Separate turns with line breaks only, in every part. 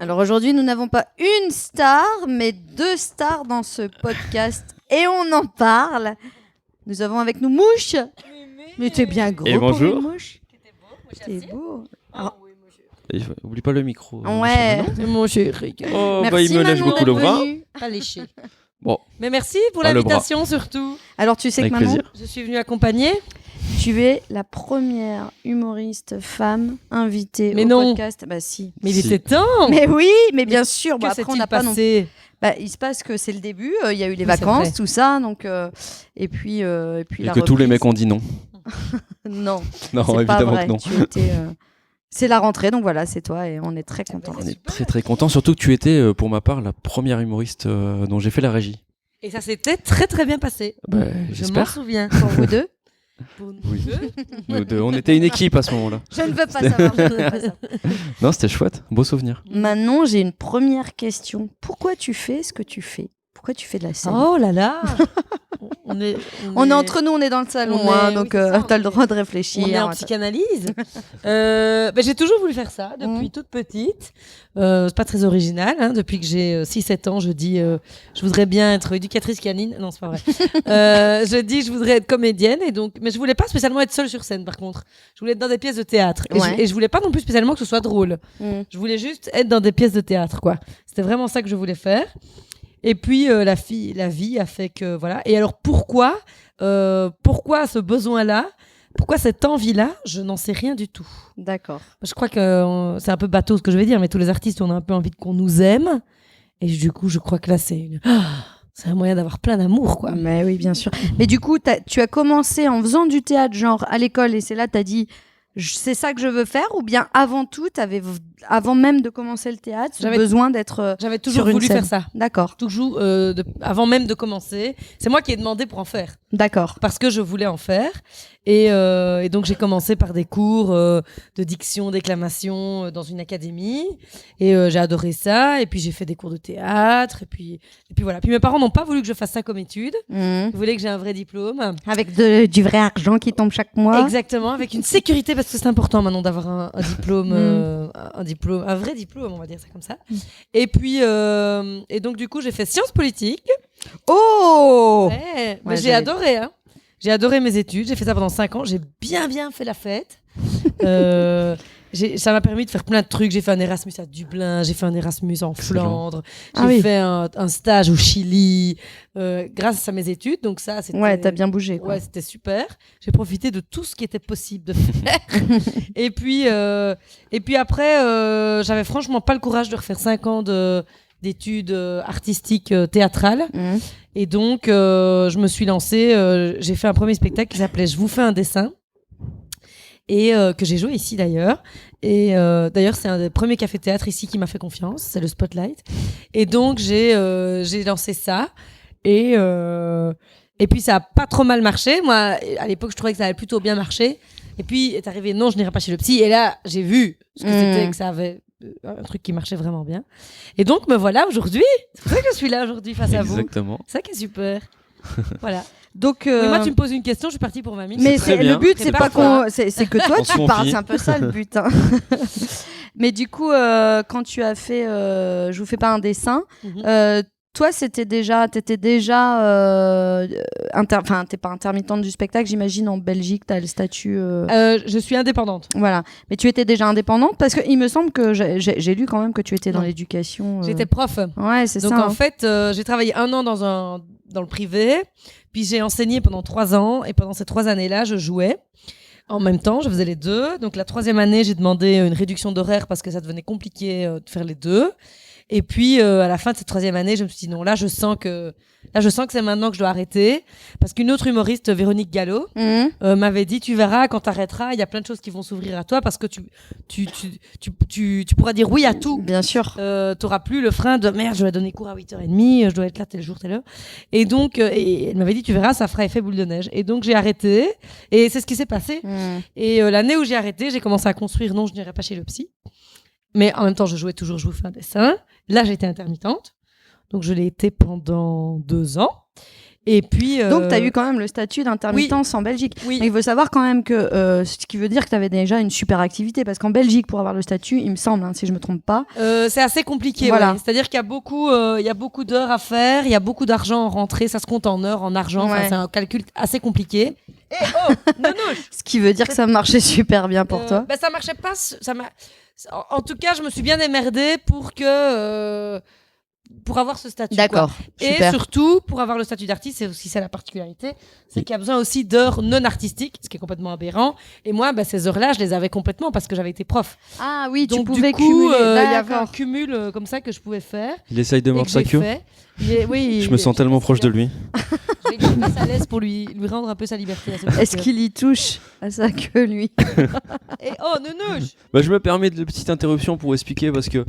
Alors aujourd'hui, nous n'avons pas une star, mais 2 stars dans ce podcast. Et on en parle. Nous avons avec nous Mouche. Mais t'es bien gros
Et bonjour.
pour une mouche. T'es beau. Alors,
Et oublie pas le micro.
ouais.
C'est mon chéri.
Oh,
Merci
bah il me lèche
Manon
beaucoup le
d'être
bras.
venue.
Pas léché.
Bon.
Mais merci pour
Ah, le
l'invitation surtout.
Alors tu sais
Avec
que Manon,
plaisir.
Je suis venue accompagner.
tu es la première humoriste femme invitée
Mais
au
non.
podcast. Bah si.
Mais
Si.
il était temps.
Mais oui, mais bien sûr. Bon,
Que
après, on
s'est-il
n'a pas non.
passé
Bah, il se passe que c'est le début. Il y a eu les
Oui, c'est
vacances,
vrai.
tout ça. Donc et puis
Et
la
que tous les
reprise.
mecs ont dit non.
Non.
Non,
C'est pas
évidemment
vrai.
que non.
Tu étais, c'est la rentrée, donc voilà, c'est toi et on est très contents.
On est très très contents, surtout que tu étais, pour ma part, la première humoriste dont j'ai fait la régie.
Et ça s'était très très bien passé.
Bah,
Je m'en
j'espère.
souviens.
Pour vous deux.
Pour nous
Oui.
deux.
Nous deux, on était une équipe à ce moment-là.
Je ne veux pas savoir. Je ne veux pas savoir.
Non, c'était chouette, beau souvenir.
Maintenant, j'ai une première question. Pourquoi tu fais ce que tu fais? Pourquoi tu fais de la scène?
Oh là là. On est
Entre nous, on est dans le salon,
on est-
hein,
oui,
donc
c'est ça,
t'as
on
le
est-
droit de réfléchir.
On est en psychanalyse. J'ai toujours voulu faire ça depuis toute petite. C'est pas très original. Hein. Depuis que j'ai 6-7 ans, je dis je voudrais bien être éducatrice canine. Non, c'est pas vrai. Je dis je voudrais être comédienne. Et donc, mais je voulais pas spécialement être seule sur scène par contre. Je voulais être dans des pièces de théâtre.
Ouais.
Et je voulais pas non plus spécialement que ce soit drôle.
Mm.
Je voulais juste être dans des pièces de théâtre, quoi. C'était vraiment ça que je voulais faire. Et puis la vie a fait que voilà. Et alors pourquoi ce besoin-là, pourquoi cette envie-là, je n'en sais rien du tout.
D'accord.
Je crois que c'est un peu bateau ce que je vais dire, mais tous les artistes on a un peu envie qu'on nous aime. Et du coup, je crois que là c'est un moyen d'avoir plein d'amour, quoi.
Mais oui, bien sûr. Mais du coup, tu as commencé en faisant du théâtre, genre à l'école, et c'est là tu as dit c'est ça que je veux faire, ou bien avant tout, avant même de commencer le théâtre,
J'avais
besoin d'être
J'avais
sur
toujours
une
voulu
scène.
faire ça.
D'accord.
Toujours avant même de commencer. C'est moi qui ai demandé pour en faire.
D'accord.
Parce que je voulais en faire. Et donc, j'ai commencé par des cours de diction, déclamation dans une académie. Et j'ai adoré ça. Et puis, j'ai fait des cours de théâtre. Et puis voilà. Puis, mes parents n'ont pas voulu que je fasse ça comme étude.
Mhm.
Ils voulaient que j'ai un vrai diplôme.
Avec du vrai argent qui tombe chaque mois.
Exactement. Avec une sécurité, parce que c'est important maintenant d'avoir un diplôme, un vrai diplôme, on va dire ça comme ça. Et puis, et donc, du coup, j'ai fait sciences politiques.
Oh
Ouais, mais
Ouais,
j'ai
j'avais-
adoré, hein. J'ai adoré mes études, j'ai fait ça pendant 5 ans, j'ai bien fait la fête. Ça m'a permis de faire plein de trucs. J'ai fait un Erasmus à Dublin, j'ai fait un Erasmus en
Excellent.
Flandre, j'ai
Ah oui.
fait un stage au Chili, grâce à mes études. Donc ça, c'était...
Ouais, t'as bien bougé, quoi.
Ouais, c'était super. J'ai profité de tout ce qui était possible de faire. et puis après, j'avais franchement pas le courage de refaire 5 ans d'études artistiques théâtrales.
Mhm.
Et donc, je me suis lancée. J'ai fait un premier spectacle qui s'appelait Je vous fais un dessin. Et que j'ai joué ici d'ailleurs. Et d'ailleurs, c'est un des premiers cafés-théâtres ici qui m'a fait confiance. C'est le Spotlight. Et donc, j'ai lancé ça. Et puis, ça a pas trop mal marché. Moi, à l'époque, je trouvais que ça avait plutôt bien marché. Et puis, est arrivé non, je n'irai pas chez le psy. Et là, j'ai vu ce que c'était, que ça avait un truc qui marchait vraiment bien. Et donc, me voilà aujourd'hui. C'est pour ça que je suis là aujourd'hui face à vous.
Exactement.
C'est ça qui est super. Voilà.
Donc,
Oui, moi, tu me poses une question, je suis partie pour ma minute.
mais
très
le
bien.
but,
C'est
c'est
pas
pas
quoi.
c'est que toi
On se
tu parles,
confie.
c'est un peu ça le but. Hein. Mais du coup, quand tu as fait, je vous fais pas un dessin.
Mhm.
Toi, t'étais déjà, t'es pas intermittente du spectacle, j'imagine. En Belgique, t'as le statut.
Je suis indépendante.
Voilà. Mais tu étais déjà indépendante parce que il me semble que j'ai lu quand même que tu étais dans
Non.
l'éducation.
J'étais prof.
Ouais, c'est
Donc
ça.
en fait, j'ai travaillé 1 an dans le privé, puis j'ai enseigné pendant 3 ans, et pendant ces 3 années-là, je jouais. En même temps, je faisais les deux. Donc la 3e année, j'ai demandé une réduction d'horaire parce que ça devenait compliqué de faire les deux. Et puis à la fin de cette 3e année, je me suis dit non, là je sens que c'est maintenant que je dois arrêter, parce qu'une autre humoriste, Véronique Gallo,
Mhm.
m'avait dit tu verras quand t'arrêteras, il y a plein de choses qui vont s'ouvrir à toi, parce que tu pourras dire oui à tout.
Bien sûr.
T'auras plus le frein de merde, je dois donner cours à 8h30, je dois être là tel jour, telle heure. Et donc, et elle m'avait dit, tu verras, ça fera effet boule de neige. Et donc, j'ai arrêté. Et c'est ce qui s'est passé.
Mhm.
Et l'année où j'ai arrêté, j'ai commencé à construire Non, je n'irai pas chez le psy. Mais en même temps, je jouais toujours, je vous fais un dessin. Là, j'étais intermittente. Donc, je l'ai été pendant 2 ans. Et puis.
Donc, tu as eu quand même le statut d'intermittence en Belgique.
Oui.
Mais il faut savoir quand même que ce qui veut dire que tu avais déjà une super activité. Parce qu'en Belgique, pour avoir le statut, il me semble, hein, si je me trompe pas.
C'est assez compliqué.
Voilà.
Ouais. C'est-à-dire qu'il y a beaucoup d'heures à faire, il y a beaucoup d'argent en rentrée, ça se compte en heures, en argent. Enfin, c'est un calcul assez compliqué. Et Nounouche.
Ce qui veut dire que ça marchait super bien pour toi.
Ça marchait pas. En tout cas, je me suis bien démerdée pour avoir ce statut.
D'accord.
Et
Super.
surtout, pour avoir le statut d'artiste, c'est aussi ça la particularité, c'est qu'il y a besoin aussi d'heures non artistiques, ce qui est complètement aberrant. Et moi, ces heures-là, je les avais complètement parce que j'avais été prof.
Ah oui,
Donc,
tu pouvais
du coup,
cumuler.
il y avait un cumul comme ça que je pouvais faire.
Il essaye de mordre sa queue.
Oui,
Je me sens tellement proche de lui.
Je vais que je me passe à l'aise pour lui rendre un peu sa liberté.
Est-ce qu'il y touche à sa queue, lui?
Et oh, Nounouche.
Je me permets de petite interruption pour expliquer parce que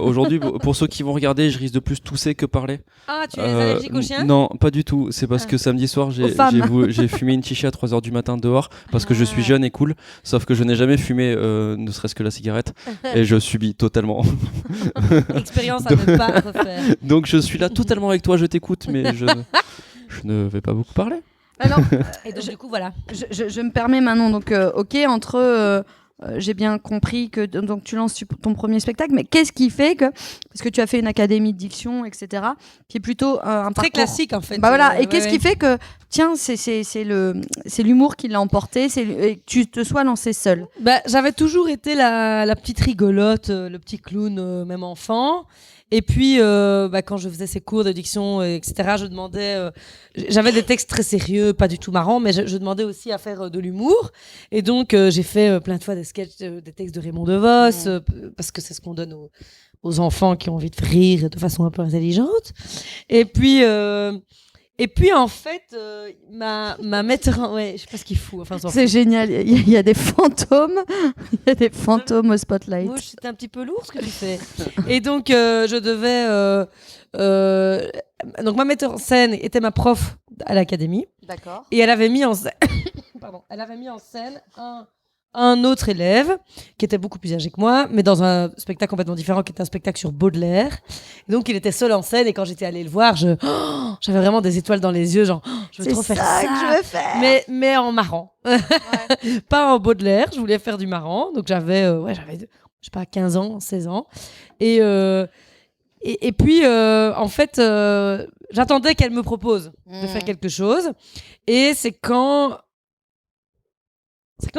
aujourd'hui, pour ceux qui vont regarder, je risque de plus tousser que parler.
Ah, tu es allergique aux chiens?
Non, pas du tout. C'est parce que samedi soir, j'ai fumé une chicha à 3h du matin dehors parce que je suis jeune et cool. Sauf que je n'ai jamais fumé, ne serait-ce que la cigarette. Et je subis totalement.
Expérience à ne pas refaire.
Donc je suis là totalement avec toi, je t'écoute, mais je ne vais pas beaucoup parler.
Alors,
et donc, du coup, voilà.
Je me permets maintenant, donc, ok, entre. J'ai bien compris que donc tu lances ton premier spectacle, mais qu'est-ce qui fait que, parce que tu as fait une académie de diction, etc., qui est plutôt un
très
parcours
classique en fait.
Bah voilà. Et qu'est-ce qui fait que, tiens, c'est l'humour qui l'a emporté, et que tu te sois lancé seul.
J'avais toujours été la petite rigolote, le petit clown, même enfant. Et puis, quand je faisais ces cours de diction, etc., je demandais... j'avais des textes très sérieux, pas du tout marrants, mais je demandais aussi à faire de l'humour. Et donc, j'ai fait plein de fois des sketchs, des textes de Raymond DeVos, parce que c'est ce qu'on donne aux enfants qui ont envie de rire de façon un peu intelligente. Et puis en fait, ma metteur en... Ouais, je sais pas ce qu'il fout. Enfin,
c'est génial. Il y a des fantômes. Il y a des fantômes au spotlight.
Moi, c'était un petit peu lourd ce que tu fais. Et donc, je devais... donc, ma metteur en scène était ma prof à l'académie.
D'accord.
Et elle avait mis en scène... un autre élève qui était beaucoup plus âgé que moi, mais dans un spectacle complètement différent, qui était un spectacle sur Baudelaire. Et donc, il était seul en scène, et quand j'étais allée le voir, j'avais vraiment des étoiles dans les yeux, genre, je veux trop faire ça.
C'est ça que je veux faire.
Mais en marrant. Ouais. Pas en Baudelaire, je voulais faire du marrant. Donc, j'avais, je sais pas, 15 ans, 16 ans. Et puis, en fait, j'attendais qu'elle me propose de faire quelque chose. Et c'est quand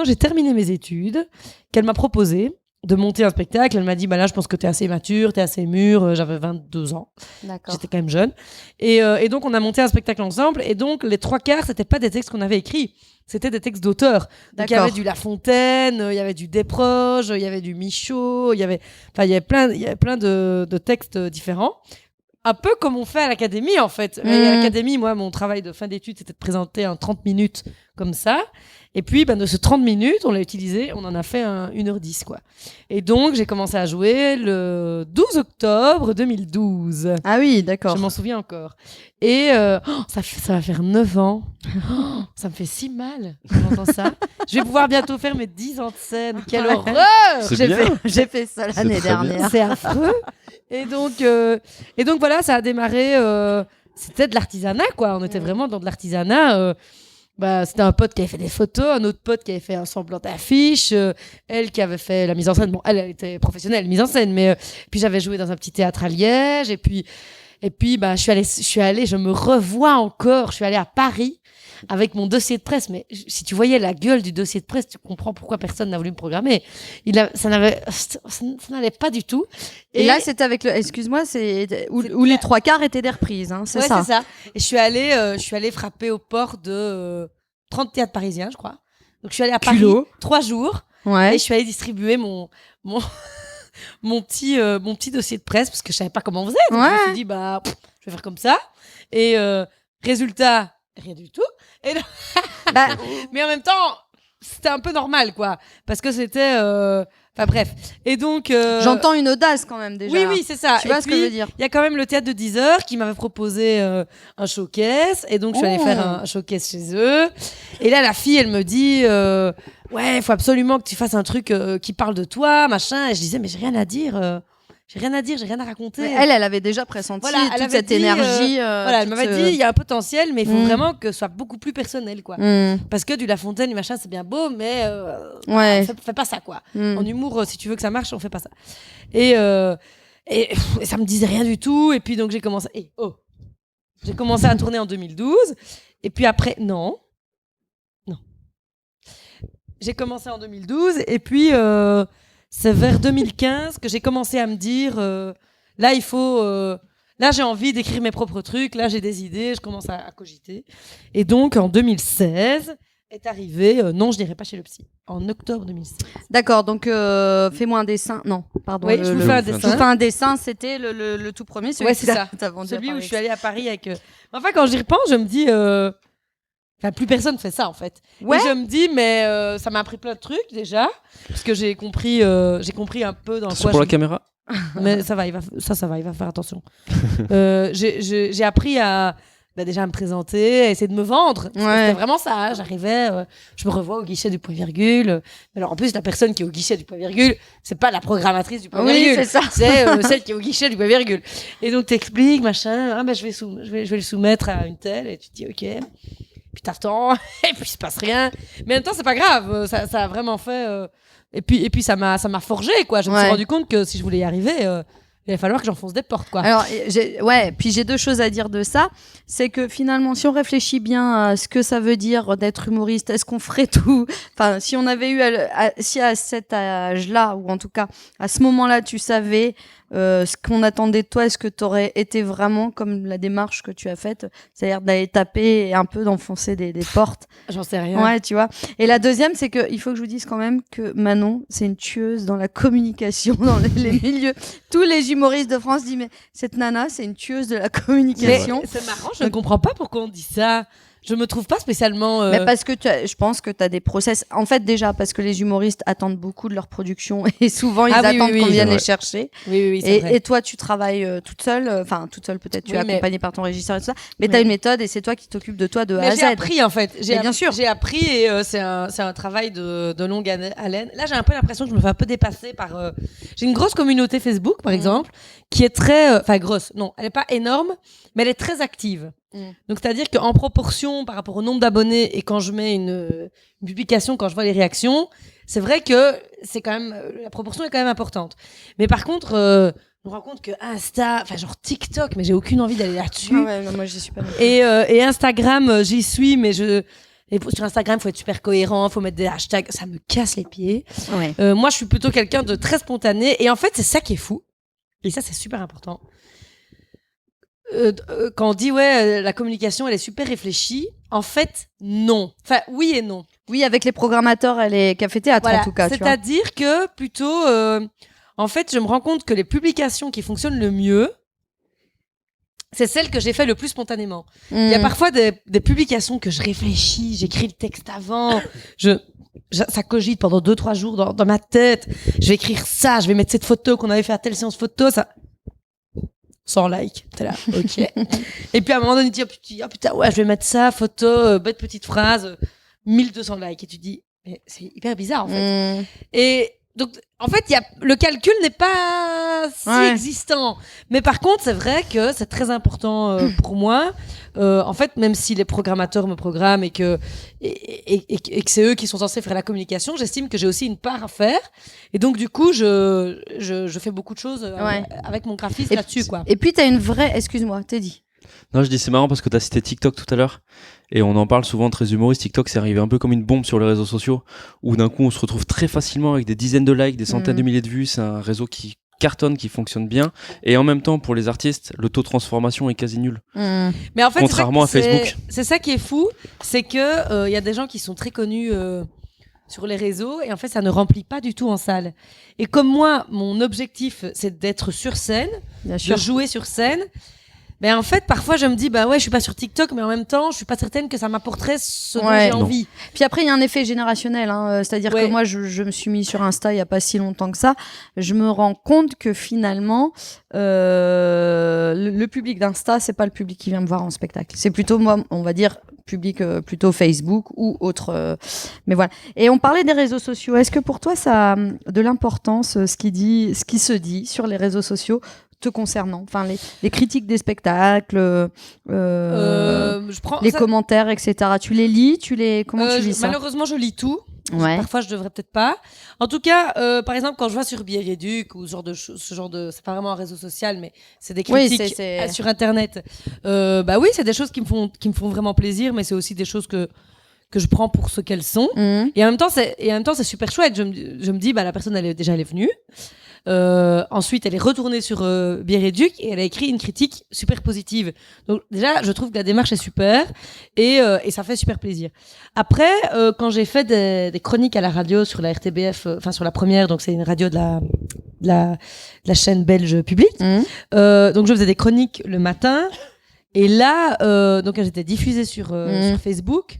j'ai terminé mes études qu'elle m'a proposé de monter un spectacle. Elle m'a dit, là, je pense que t'es assez mature, t'es assez mûre. J'avais 22 ans. D'accord. J'étais quand même jeune. Et donc, on a monté un spectacle ensemble. Et donc, les 3/4, c'était pas des textes qu'on avait écrits. C'était des textes d'auteurs. Donc, il y avait du La Fontaine, il y avait du Desproges, il y avait du Michaud, il y avait plein de textes différents. Un peu comme on fait à l'académie, en fait. Et à l'académie, moi, mon travail de fin d'études, c'était de présenter un 30 minutes comme ça. Et puis, de ce 30 minutes, on l'a utilisé, on en a fait 1h10, quoi. Et donc, j'ai commencé à jouer le 12 octobre 2012.
Ah oui, d'accord.
Je m'en souviens encore. Et ça va faire 9 ans. Ça me fait si mal quand j'entends ça. Je vais pouvoir bientôt faire mes 10 ans de scène. Quelle horreur!
J'ai fait ça l'année dernière.
C'est affreux. Et donc voilà, ça a démarré. C'était de l'artisanat, quoi. On était vraiment dans de l'artisanat. C'était un pote qui avait fait des photos, un autre pote qui avait fait un semblant d'affiche, elle qui avait fait la mise en scène. Bon, elle était professionnelle, mise en scène, mais puis j'avais joué dans un petit théâtre à Liège, et puis je me revois encore, je suis allée à Paris avec mon dossier de presse, mais si tu voyais la gueule du dossier de presse, tu comprends pourquoi personne n'a voulu me programmer. Ça n'allait pas du tout.
Et là, c'était avec excuse-moi, où les 3/4 étaient des reprises, hein, c'est ça.
C'est ça. Et je suis allée frapper au port de 30 théâtres parisiens, je crois. Donc je suis allée à Paris 3 jours. Ouais. Et je suis allée distribuer mon petit dossier de presse parce que je savais pas comment on faisait. Donc je me suis dit je vais faire comme ça. Et résultat, rien du tout. Et mais en même temps, c'était un peu normal, quoi, parce que c'était bref. Et donc
j'entends une audace quand même déjà.
Oui, c'est ça.
Tu vois ce que je veux dire.
Il y a quand même le théâtre de 10 heures qui m'avait proposé un showcase, et donc je suis allée faire un showcase chez eux. Et là, la fille, elle me dit ouais, il faut absolument que tu fasses un truc qui parle de toi, machin. Et je disais, mais j'ai rien à dire. j'ai rien à dire, j'ai rien à raconter.
Elle avait déjà pressenti toute cette énergie.
Elle m'avait dit, il y a un potentiel, mais il faut vraiment que ce soit beaucoup plus personnel, quoi. Parce que du La Fontaine, du machin, c'est bien beau, mais fais pas ça, quoi. En humour, si tu veux que ça marche, on fait pas ça. Et ça me disait rien du tout. Et puis donc j'ai commencé. J'ai commencé à tourner en 2012. Et puis après, non. J'ai commencé en 2012 et puis c'est vers 2015 que j'ai commencé à me dire là il faut là j'ai envie d'écrire mes propres trucs, là j'ai des idées, je commence à cogiter. Et donc en 2016 est arrivé non, je n'irai pas chez le psy. En octobre 2016.
D'accord, donc fais-moi un dessin. Non, pardon.
Oui, je vous fais un dessin.
Je vous fais un dessin, c'était le tout premier.
Ouais, c'est ça. Celui où je suis allée à Paris avec. Enfin, quand j'y repense, je me dis. Enfin, plus personne fait ça en fait. Ouais. Et je me dis, mais ça m'a appris plein de trucs déjà, parce que j'ai compris un peu dans quoi.
C'est pour la caméra.
Mais ça va, il va faire attention. J'ai appris à déjà à me présenter, à essayer de me vendre. C'était vraiment ça. Hein. J'arrivais, je me revois au guichet du point virgule. Alors en plus, la personne qui est au guichet du point virgule, c'est pas la programmatrice du point virgule.
C'est ça.
C'est celle qui est au guichet du point virgule. Et donc t'expliques, machin. Ah ben je vais le soumettre à une telle, et tu te dis ok. Puis t'attends, et puis il se passe rien. Mais en même temps, c'est pas grave. Ça a vraiment fait. Et puis ça m'a forgé, quoi. Je me suis rendu compte que si je voulais y arriver, il va falloir que j'enfonce des portes, quoi.
Alors, puis j'ai deux choses à dire de ça. C'est que finalement, si on réfléchit bien à ce que ça veut dire d'être humoriste, est-ce qu'on ferait tout? Enfin, si on avait eu, si à cet âge-là, ou en tout cas à ce moment-là, tu savais ce qu'on attendait de toi, est-ce que tu aurais été vraiment comme la démarche que tu as faite, c'est-à-dire d'aller taper et un peu d'enfoncer des portes?
J'en sais rien.
Ouais, tu vois. Et la deuxième, c'est que il faut que je vous dise quand même que Manon, c'est une tueuse dans la communication, dans les milieux. Tous les humoristes de France disent, mais cette nana, c'est une tueuse de la communication.
Mais c'est marrant, je ne comprends pas pourquoi on dit ça. Je me trouve pas spécialement.
Mais parce que je pense que tu as des process. En fait, déjà, parce que les humoristes attendent beaucoup de leur production et souvent ils attendent qu'on vienne les chercher.
Oui, c'est vrai.
Et toi, tu travailles toute seule. Enfin, toute seule, peut-être, tu es accompagnée par ton régisseur et tout ça. Mais tu as une méthode et c'est toi qui t'occupes de toi de A à Z.
J'ai appris, en fait.
Bien sûr.
J'ai appris et c'est un travail de longue haleine. Là, j'ai un peu l'impression que je me fais un peu dépasser par. J'ai une grosse communauté Facebook, par exemple, qui est très. Enfin, grosse. Non, elle n'est pas énorme, mais elle est très active. Donc c'est-à-dire qu'en proportion par rapport au nombre d'abonnés et quand je mets une publication, quand je vois les réactions, c'est vrai que c'est quand même la proportion est quand même importante. Mais par contre, je me rends compte que Insta, enfin genre TikTok, mais j'ai aucune envie d'aller là-dessus.
Ah ouais, non, moi j'y suis pas.
Et Instagram, j'y suis, mais sur Instagram, faut être super cohérent, faut mettre des hashtags, ça me casse les pieds. Ouais. Moi, je suis plutôt quelqu'un de très spontané et en fait, c'est ça qui est fou. Et ça, c'est super important. Quand on dit la communication elle est super réfléchie, en fait non. Enfin oui et non.
Oui, avec les programmateurs et les cafés-théâtres en tout cas.
C'est-à-dire que plutôt, en fait, je me rends compte que les publications qui fonctionnent le mieux, c'est celles que j'ai fait le plus spontanément. Il y a parfois des publications que je réfléchis, j'écris le texte avant, ça cogite pendant 2-3 jours dans ma tête. Je vais écrire ça, je vais mettre cette photo qu'on avait fait à telle séance photo, ça. 100 likes, t'es là, ok. Et puis à un moment donné, tu dis, oh putain, ouais, je vais mettre ça, photo, bête petite phrase, 1200 likes. Et tu dis, mais c'est hyper bizarre en fait. Et donc, en fait, le calcul n'est pas si existant. Mais par contre, c'est vrai que c'est très important pour moi. En fait, même si les programmateurs me programment et que c'est eux qui sont censés faire la communication, j'estime que j'ai aussi une part à faire. Et donc, du coup, je fais beaucoup de choses avec mon graphiste là-dessus, quoi.
Et puis, tu as une vraie... Excuse-moi, t'es dit.
Non, je dis c'est marrant parce que tu as cité TikTok tout à l'heure et on en parle souvent très humoriste. TikTok, c'est arrivé un peu comme une bombe sur les réseaux sociaux où d'un coup on se retrouve très facilement avec des dizaines de likes, des centaines de milliers de vues. C'est un réseau qui cartonne, qui fonctionne bien et en même temps pour les artistes, le taux de transformation est quasi nul.
Mais en fait,
contrairement à Facebook.
C'est ça qui est fou, c'est que y a des gens qui sont très connus sur les réseaux et en fait ça ne remplit pas du tout en salle. Et comme moi, mon objectif c'est d'être sur scène, de jouer sur scène. Mais en fait, parfois, je me dis, bah ouais, je suis pas sur TikTok, mais en même temps, je suis pas certaine que ça m'apporterait ce dont j'ai envie.
Puis après, il y a un effet générationnel, hein. C'est-à-dire que moi, je me suis mis sur Insta il y a pas si longtemps que ça. Je me rends compte que finalement, le public d'Insta, c'est pas le public qui vient me voir en spectacle. C'est plutôt moi, on va dire, public plutôt Facebook ou autre. Mais voilà. Et on parlait des réseaux sociaux. Est-ce que pour toi, ça a de l'importance, ce qui se dit sur les réseaux sociaux te concernant, enfin les critiques des spectacles, les commentaires, etc. Tu les lis, comment tu lis ça?
Malheureusement, je lis tout.
Ouais.
Parfois, je devrais peut-être pas. En tout cas, par exemple, quand je vois sur Biéréduc ou ce genre de, c'est pas vraiment un réseau social, mais c'est des critiques sur Internet. Bah oui, c'est des choses qui me font vraiment plaisir, mais c'est aussi des choses que je prends pour ce qu'elles sont. Et en même temps, c'est super chouette. Je me dis, bah la personne, elle est venue. Ensuite, elle est retournée sur Biéréduc et elle a écrit une critique super positive. Donc déjà, je trouve que la démarche est super et ça fait super plaisir. Après, quand j'ai fait des chroniques à la radio sur la RTBF, enfin sur la première, donc c'est une radio de la chaîne belge publique. Donc je faisais des chroniques le matin et là, donc elles étaient diffusées sur Facebook.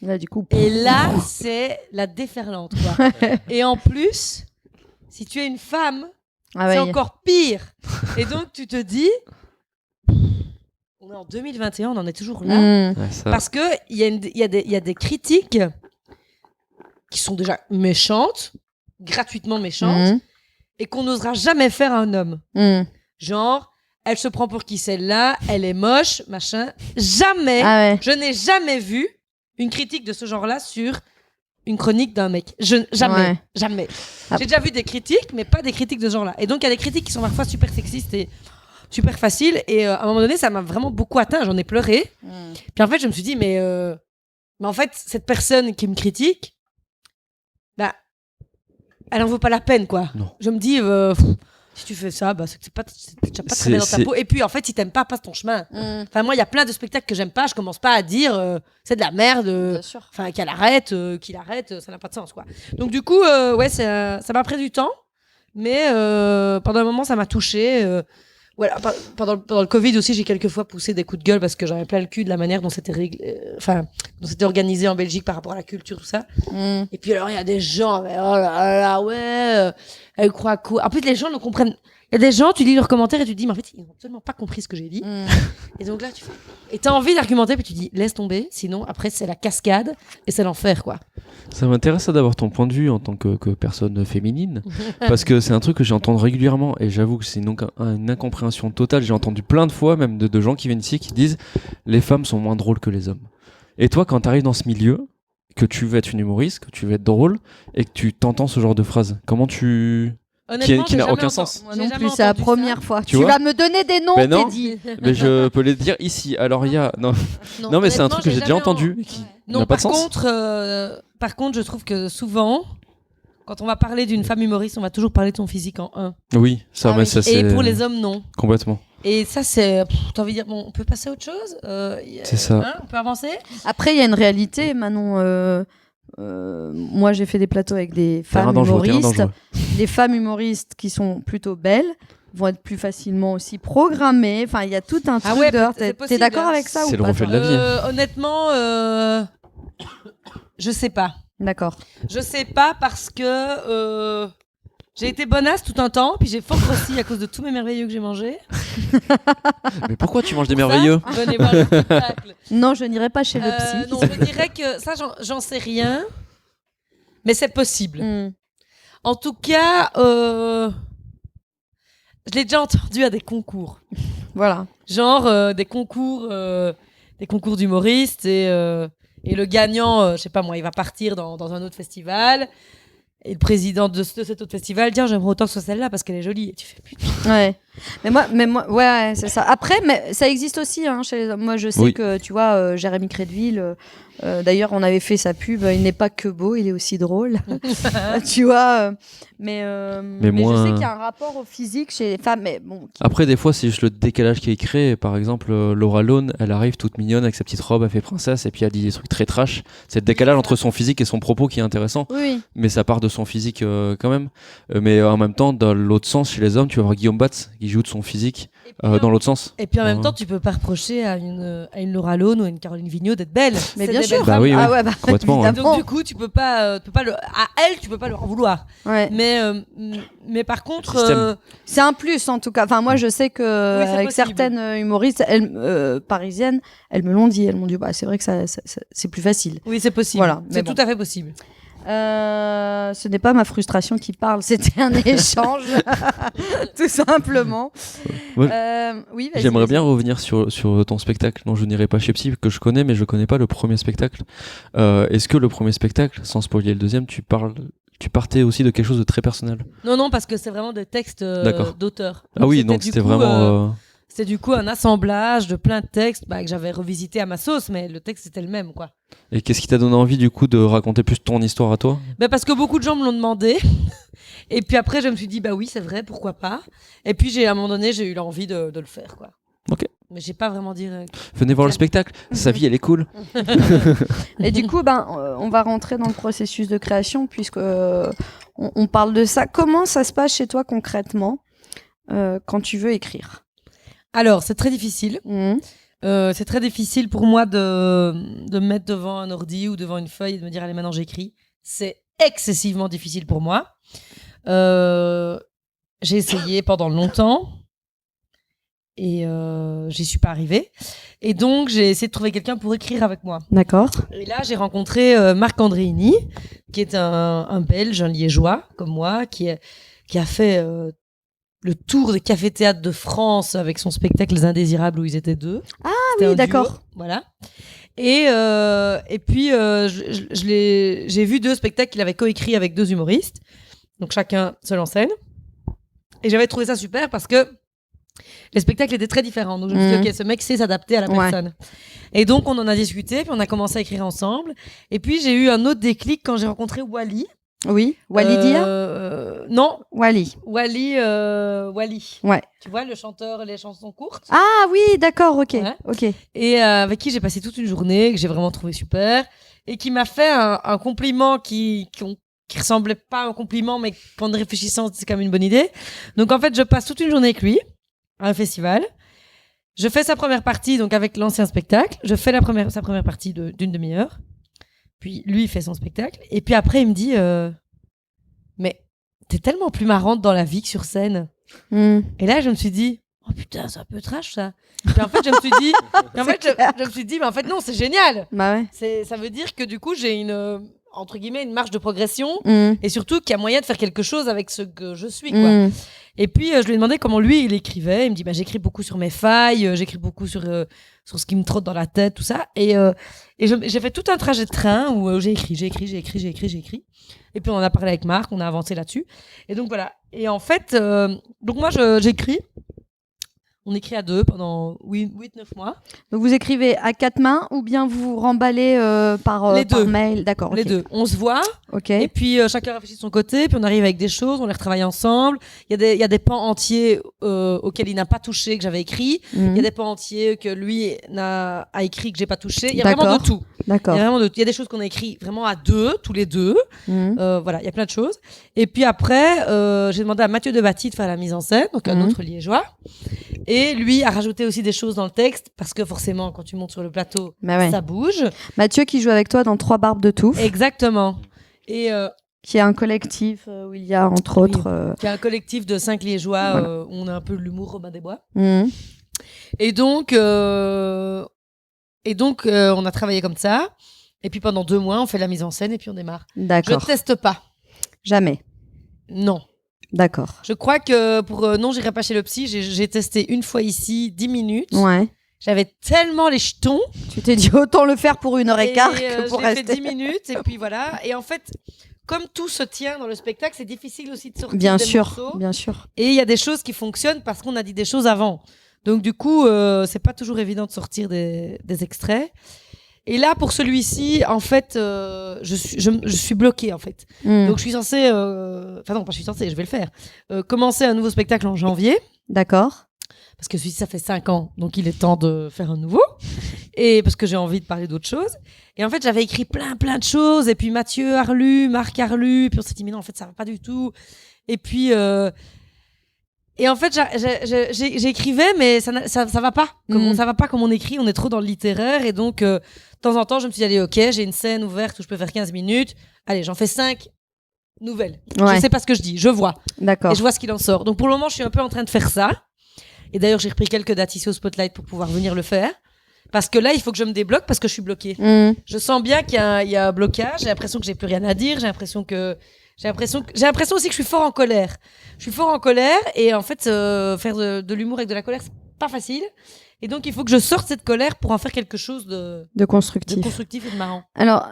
Là, du coup.
Et là, c'est la déferlante, quoi. Et en plus, si tu es une femme, c'est encore pire. Et donc, tu te dis, on est en 2021, on en est toujours là. Parce qu'il y a des critiques qui sont déjà méchantes, gratuitement méchantes, et qu'on n'osera jamais faire à un homme. Genre, elle se prend pour qui celle-là, elle est moche, machin. Jamais, je n'ai jamais vu une critique de ce genre-là sur une chronique d'un mec. Jamais. J'ai déjà vu des critiques, mais pas des critiques de ce genre-là. Et donc, il y a des critiques qui sont parfois super sexistes et super faciles. Et à un moment donné, ça m'a vraiment beaucoup atteint. J'en ai pleuré. Puis en fait, je me suis dit, mais en fait, cette personne qui me critique, bah, elle en vaut pas la peine, quoi.
Non.
Je me dis, si tu fais ça, bah, c'est déjà pas très bien dans ta peau. Et puis, en fait, si t'aimes pas, passe ton chemin. Enfin, moi, il y a plein de spectacles que j'aime pas. Je commence pas à dire c'est de la merde. Enfin, qu'il arrête, ça n'a pas de sens, quoi. Donc, du coup, ça m'a pris du temps. Mais pendant un moment, ça m'a touchée. Voilà, pendant le Covid aussi, j'ai quelquefois poussé des coups de gueule parce que j'avais plein le cul de la manière dont c'était organisé en Belgique par rapport à la culture, tout ça. Et puis alors, il y a des gens, mais oh là là, ouais, elle croit quoi? En plus, les gens ne comprennent. Il y a des gens, tu lis leurs commentaires et tu te dis, mais en fait, ils n'ont absolument pas compris ce que j'ai dit. Et donc là, t'as envie d'argumenter, puis tu dis, laisse tomber, sinon après, c'est la cascade et c'est l'enfer, quoi.
Ça m'intéresse d'avoir ton point de vue en tant que personne féminine, parce que c'est un truc que j'entends régulièrement et j'avoue que c'est une incompréhension totale. J'ai entendu plein de fois, même de gens qui viennent ici, qui disent les femmes sont moins drôles que les hommes. Et toi, quand tu arrives dans ce milieu, que tu veux être une humoriste, que tu veux être drôle et que tu t'entends ce genre de phrase, comment tu... qui n'a aucun sens.
Moi non plus, c'est la première fois. Tu
vois
vas me donner des noms,
non,
t'es dit.
Mais je peux les dire ici. Alors il y a... Non mais c'est un truc que j'ai déjà entendu qui n'a pas de sens.
Par contre, je trouve que souvent, quand on va parler d'une femme humoriste, on va toujours parler de son physique en un.
Oui, ça, mais ça c'est...
Et pour les hommes, non.
Complètement.
Et ça, c'est... T'as envie de dire, bon, on peut passer à autre chose
c'est ça.
On peut avancer.
Après, il y a une réalité, Manon... moi, j'ai fait des plateaux avec des femmes humoristes. Les femmes humoristes qui sont plutôt belles vont être plus facilement aussi programmées. Enfin, il y a tout un truc dehors. T'es d'accord avec ça ou pas?
C'est le reflet de la vie.
Honnêtement, je sais pas.
D'accord.
Je sais pas parce que j'ai été bonasse tout un temps, puis j'ai fort grossi à cause de tous mes merveilleux que j'ai mangés.
Mais pourquoi tu manges des merveilleux?
Venez voir le spectacle.
Non, je n'irai pas chez le psy.
Non, je dirais que ça, j'en sais rien, mais c'est possible. En tout cas, je l'ai déjà entendu à des concours.
Voilà.
Genre des concours d'humoristes et le gagnant, je sais pas moi, il va partir dans un autre festival. Et le président de cet autre festival dit j'aimerais autant que ce soit celle-là parce qu'elle est jolie. Et tu fais putain.
Ouais. Mais moi, ouais, c'est ça. Après, mais ça existe aussi chez les hommes. Moi, je sais que tu vois, Jérémy Crédville. D'ailleurs, on avait fait sa pub. Il n'est pas que beau, il est aussi drôle. Tu vois. Mais
moi,
je sais qu'il y a un rapport au physique chez les femmes. Mais bon.
Après, des fois, c'est juste le décalage qui est créé. Par exemple, Laura Lone, elle arrive toute mignonne avec sa petite robe, elle fait princesse et puis elle dit des trucs très trash. C'est le décalage entre son physique et son propos qui est intéressant.
Oui.
Mais ça part de son physique quand même. Mais en même temps, dans l'autre sens, chez les hommes, tu vas voir Guillaume Batz qui joue de son physique
Et puis,
dans l'autre sens.
Et puis en même
Ouais.
temps, tu peux pas reprocher à une Laura Lone ou à une Caroline Vigneault d'être belle.
Mais
C'est
bien
des
sûr.
belles
Bah
femmes.
oui, oui.
Ah ouais, bah,
Complètement, ouais.
évidemment.
Donc du coup, tu peux pas à elle, tu peux pas leur en vouloir.
Ouais.
Mais par contre,
Système.
C'est un plus en tout cas. Enfin, moi, je sais que
Oui, c'est
avec
possible.
certaines humoristes parisiennes, elles me l'ont dit. Elles m'ont dit, bah, c'est vrai que c'est plus facile.
oui, c'est possible.
Voilà, mais
C'est
bon.
tout à fait possible.
Ce n'est pas ma frustration qui parle, c'était un échange, tout simplement.
Ouais.
Oui, vas-y,
J'aimerais
vas-y.
bien revenir sur ton spectacle. Non, je n'irai pas chez Psy, que je connais, mais je connais pas le premier spectacle. Est-ce que le premier spectacle, sans spoiler le deuxième, tu partais aussi de quelque chose de très personnel?
Non, parce que c'est vraiment des textes
D'accord.
d'auteurs.
Ah oui, donc c'était vraiment...
C'est du coup un assemblage de plein de textes que j'avais revisité à ma sauce, mais le texte c'était le même, quoi.
Et qu'est-ce qui t'a donné envie du coup de raconter plus ton histoire à toi?
Parce que beaucoup de gens me l'ont demandé. Et puis après, je me suis dit, bah oui, c'est vrai, pourquoi pas. Et puis à un moment donné, j'ai eu l'envie de le faire, quoi.
Ok.
Mais j'ai pas vraiment dit.
Venez voir le spectacle, sa vie elle est cool.
Et du coup, on va rentrer dans le processus de création puisque on parle de ça. Comment ça se passe chez toi concrètement quand tu veux écrire?
Alors, c'est très difficile.
Mhm.
C'est très difficile pour moi de me mettre devant un ordi ou devant une feuille et de me dire, allez, maintenant j'écris. C'est excessivement difficile pour moi. J'ai essayé pendant longtemps et j'y suis pas arrivée. Et donc, j'ai essayé de trouver quelqu'un pour écrire avec moi.
D'accord.
Et là, j'ai rencontré Marc Andréini, qui est un Belge, un Liégeois, comme moi, qui a fait le tour des cafés-théâtres de France avec son spectacle Les Indésirables où ils étaient deux.
Ah
C'était
oui,
un
d'accord.
duo, voilà. Et puis, j'ai vu 2 spectacles qu'il avait coécrits avec 2 humoristes, donc chacun seul en scène. Et j'avais trouvé ça super parce que les spectacles étaient très différents. Donc je me suis dit, ok, ce mec sait s'adapter à la personne. Et donc on en a discuté, puis on a commencé à écrire ensemble. Et puis j'ai eu un autre déclic quand j'ai rencontré Wally.
Oui. Walidia
Non,
Wally.
Wally.
Ouais.
Tu vois, le chanteur Les chansons courtes.
Ah oui, d'accord, ok.
Ouais.
Ok.
Et avec qui j'ai passé toute une journée, que j'ai vraiment trouvé super. Et qui m'a fait un compliment qui ressemblait pas à un compliment, mais qu'en réfléchissant, c'est quand même une bonne idée. Donc en fait, je passe toute une journée avec lui, à un festival. Je fais sa première partie, donc avec l'ancien spectacle. Je fais sa première partie d'une demi-heure. Puis lui, il fait son spectacle. Et puis après, il me dit mais t'es tellement plus marrante dans la vie que sur scène. Et là, je me suis dit oh putain, c'est un peu trash ça. Puis en fait, je me suis dit, je me suis dit mais en fait, non, c'est génial.
Bah ouais.
Ça veut dire que du coup, j'ai entre guillemets, une marge de progression.
Mm.
Et surtout qu'il y a moyen de faire quelque chose avec ce que je suis, quoi.
Mm.
Et puis, je lui ai demandé comment lui, il écrivait. Il me dit, j'écris beaucoup sur mes failles, j'écris beaucoup sur ce qui me trotte dans la tête, tout ça. Et j'ai fait tout un trajet de train où j'ai écrit. Et puis, on en a parlé avec Marc, on a avancé là-dessus. Et donc, voilà. Et en fait, donc moi, j'écris. On écrit à 2 pendant 8-9 mois.
Donc vous écrivez à 4 mains ou bien vous vous remballez par
Les deux.
mail? D'accord.
Les
ok.
deux. On se voit.
Ok.
Et puis chacun réfléchit de son côté, puis on arrive avec des choses, on les retravaille ensemble. Il y a des pans entiers auxquels il n'a pas touché, que j'avais écrit. Il y a des pans entiers que lui a écrit, que j'ai pas touché. Il y a vraiment de tout.
D'accord.
Il y a des choses qu'on a écrit vraiment à 2, tous les 2. Voilà, il y a plein de choses. Et puis après, j'ai demandé à Mathieu Debatty de faire la mise en scène, donc un autre Liégeois. Et lui a rajouté aussi des choses dans le texte, parce que forcément, quand tu montes sur le plateau,
Bah ouais.
ça bouge.
Mathieu qui joue avec toi dans 3 Barbes de Touffe,
Exactement. Et
qui est un collectif où il y a entre
Oui.
autres.
qui est un collectif de 5 Liégeois,
Voilà.
où on a un peu l'humour Robin des Bois.
Mm.
Et donc, on a travaillé comme ça. Et puis pendant 2 mois, on fait la mise en scène et puis on démarre.
D'accord.
Je teste pas.
Jamais.
Non.
D'accord.
Je crois que pour non, j'irai pas chez le psy. J'ai testé une fois ici 10 minutes.
Ouais.
J'avais tellement les jetons.
Tu t'es dit autant le faire pour 1h15 que pour
je l'ai fait
rester.
10 minutes et puis voilà. Et en fait, comme tout se tient dans le spectacle, c'est difficile aussi de sortir
Bien
des
sûr,
morceaux.
bien sûr.
Et il y a des choses qui fonctionnent parce qu'on a dit des choses avant. Donc du coup, c'est pas toujours évident de sortir des extraits. Et là, pour celui-ci, en fait, je suis bloquée, en fait.
Mm.
Donc je suis censée... Enfin non, pas je suis censée, je vais le faire. Commencer un nouveau spectacle en janvier.
D'accord.
Parce que celui-ci, ça fait 5 ans. Donc il est temps de faire un nouveau. Et parce que j'ai envie de parler d'autres choses. Et en fait, j'avais écrit plein de choses. Et puis Mathieu a relu, Marc a relu. Et puis on s'est dit, mais non, en fait, ça va pas du tout. Et puis Et en fait, j'écrivais, mais ça va pas. Ça va pas comme on écrit. On est trop dans le littéraire. Et donc, de temps en temps, je me suis dit, allez, ok, j'ai une scène ouverte où je peux faire 15 minutes. Allez, j'en fais 5 nouvelles.
Ouais.
Je sais pas ce que je dis. Je vois.
D'accord.
Et je vois ce qu'il en sort. Donc, pour le moment, je suis un peu en train de faire ça. Et d'ailleurs, j'ai repris quelques dates ici au Spotlight pour pouvoir venir le faire. Parce que là, il faut que je me débloque parce que je suis bloquée. Je sens bien qu'il y a un blocage. J'ai l'impression que j'ai plus rien à dire. J'ai l'impression aussi que je suis fort en colère. Je suis fort en colère et en fait, faire de l'humour avec de la colère, c'est pas facile. Et donc, il faut que je sorte cette colère pour en faire quelque chose de
constructif.
Et de marrant.
Alors,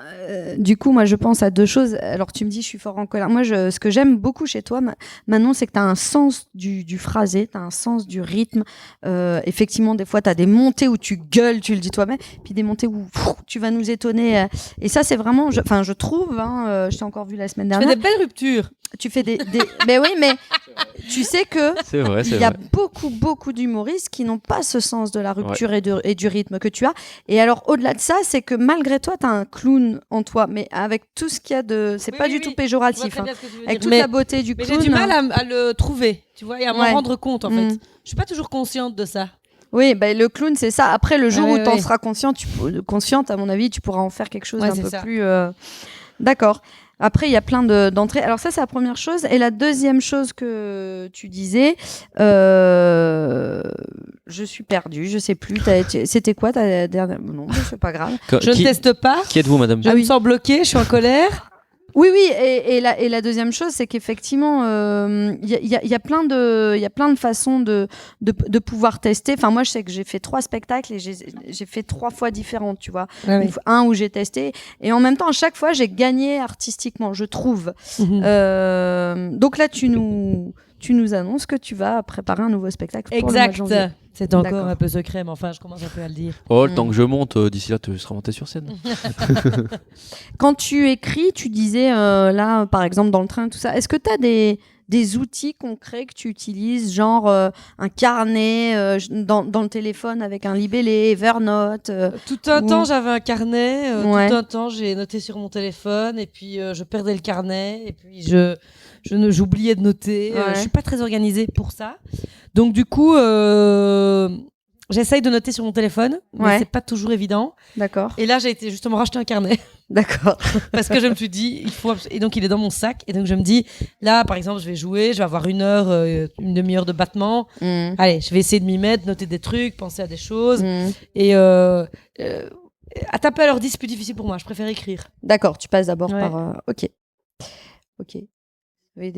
du coup, moi, je pense à 2 choses. Alors, tu me dis, je suis fort en colère. Moi, ce que j'aime beaucoup chez toi, Manon, c'est que tu as un sens du phrasé, tu as un sens du rythme. Effectivement, des fois, tu as des montées où tu gueules, tu le dis toi-même, puis des montées où tu vas nous étonner. Et ça, c'est vraiment, je trouve, je t'ai encore vu la semaine dernière.
Tu fais des belles ruptures.
Tu fais des... Mais oui, mais tu sais que il y a beaucoup d'humoristes qui n'ont pas ce sens de la rupture et du rythme que tu as. Et alors, au-delà de ça, c'est que malgré toi, tu as un clown en toi, mais avec tout ce qu'il y a de... C'est pas du tout péjoratif. Avec toute la beauté du clown.
Mais j'ai du mal à le trouver, tu vois, et à m'en rendre compte, en fait. Je suis pas toujours consciente de ça.
Oui, le clown, c'est ça. Après, le jour où tu en seras consciente, à mon avis, tu pourras en faire quelque chose d'un peu plus... D'accord. Après, il y a plein d'entrées. Alors ça, c'est la première chose. Et la deuxième chose que tu disais, je suis perdue, je sais plus. C'était quoi ta dernière... Non, c'est pas grave.
Je ne teste pas.
Qui êtes-vous, madame?
Je me sens bloquée, je suis en colère.
Oui, et la deuxième chose, c'est qu'effectivement, il y a plein de façons de pouvoir tester. Enfin, moi, je sais que j'ai fait 3 spectacles et j'ai fait 3 fois différentes, tu vois. Un où j'ai testé et en même temps, à chaque fois, j'ai gagné artistiquement, je trouve. Donc là, tu nous annonces que tu vas préparer un nouveau spectacle pour le mois de janvier.
C'est encore un peu secret, mais enfin, je commence un peu à le dire.
Oh, le temps que je monte, d'ici là, tu seras monté sur scène.
Quand tu écris, tu disais, là, par exemple, dans le train, tout ça, est-ce que tu as des outils concrets que tu utilises, genre un carnet dans le téléphone avec un libellé, Evernote
Tout un temps, j'avais un carnet. Tout un temps, j'ai noté sur mon téléphone. Et puis, je perdais le carnet. Et puis, j'oubliais de noter. Je suis pas très organisée pour ça. Donc, du coup, j'essaye de noter sur mon téléphone. Mais c'est pas toujours évident.
D'accord.
Et là, j'ai été justement racheter un carnet.
D'accord.
Parce que je me suis dit, et donc il est dans mon sac. Et donc je me dis, là, par exemple, je vais jouer, je vais avoir une demi-heure de battement. Allez, je vais essayer de m'y mettre, noter des trucs, penser à des choses. Et à taper à l'ordi, c'est plus difficile pour moi. Je préfère écrire.
D'accord, tu passes d'abord par... Ok. Oui,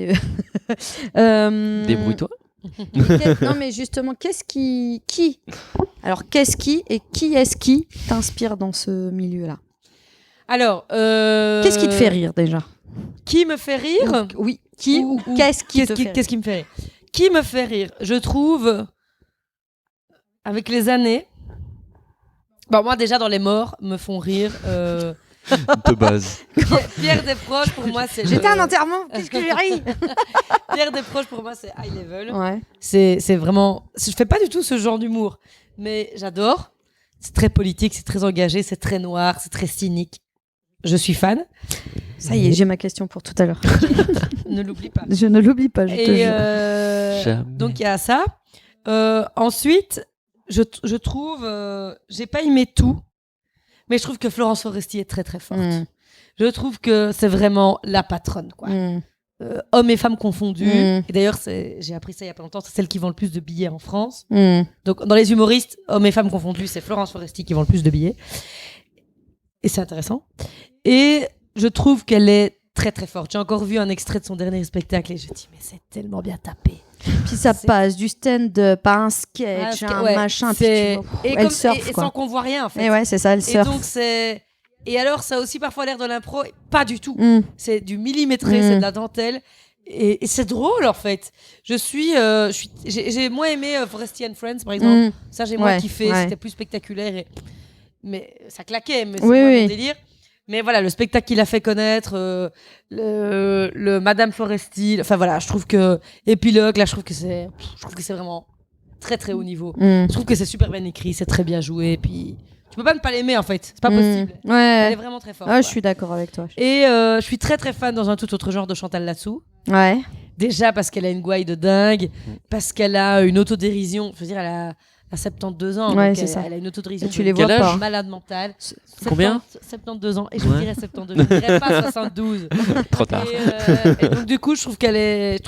Débrouille-toi.
Non, mais justement, qu'est-ce qui t'inspire dans ce milieu-là? Alors, qu'est-ce qui te fait rire déjà?
Qui me fait rire?
Oui. Qu'est-ce qui
me fait rire? Qui me fait rire? Je trouve, avec les années, bon, moi déjà dans les morts me font rire.
De base.
Pierre Desproges, pour moi, c'est...
J'étais à un enterrement, qu'est-ce que j'ai ri?
Pierre Desproges, pour moi, c'est high level.
Ouais.
C'est vraiment... Je fais pas du tout ce genre d'humour, mais j'adore. C'est très politique, c'est très engagé, c'est très noir, c'est très cynique. Je suis fan.
Ça y est, j'ai ma question pour tout à l'heure.
Ne l'oublie pas.
Je ne l'oublie pas, je te
jure. Donc, il y a ça. Ensuite, je trouve... j'ai pas aimé tout. Mais je trouve que Florence Foresti est très très forte. Je trouve que c'est vraiment la patronne, quoi. Hommes et femmes confondus. Et d'ailleurs, j'ai appris ça il y a pas longtemps, c'est celle qui vend le plus de billets en France. Donc dans les humoristes, hommes et femmes confondus, c'est Florence Foresti qui vend le plus de billets. Et c'est intéressant. Et je trouve qu'elle est très très forte. J'ai encore vu un extrait de son dernier spectacle et je dis, mais c'est tellement bien tapé.
Puis ça passe du stand-up à un sketch, un machin, puis elle surfe,
et sans qu'on voit rien, en fait.
Et ouais, c'est ça, elle surfe.
Et donc et alors ça a aussi parfois l'air de l'impro, pas du tout. C'est du millimétré, c'est de la dentelle. Et c'est drôle, en fait. J'ai moins aimé Foresti and Friends, par exemple. Ça, j'ai moins kiffé. C'était plus spectaculaire. Mais ça claquait, mais c'est moins mon délire. Mais voilà, le spectacle qu'il a fait connaître, le Madame Foresti, enfin voilà, je trouve que Épilogue, là, je trouve que c'est vraiment très très haut niveau. Je trouve que c'est super bien écrit, c'est très bien joué, puis tu peux pas ne pas l'aimer en fait, c'est pas possible. Elle est vraiment très forte.
Je suis d'accord avec toi.
Et je suis très très fan dans un tout autre genre de Chantal Latsou.
Ouais.
Déjà parce qu'elle a une gouaille de dingue, parce qu'elle a une autodérision. Je veux dire, elle a 72 ans.
Ouais,
donc
c'est ça.
elle a une autodérision.
Et tu les vois
Quel
pas.
âge
Malade mentale.
Combien
72 ans. Et je dirais 72. Je dirais pas 72.
Trop tard.
Et donc du coup, je trouve qu'elle est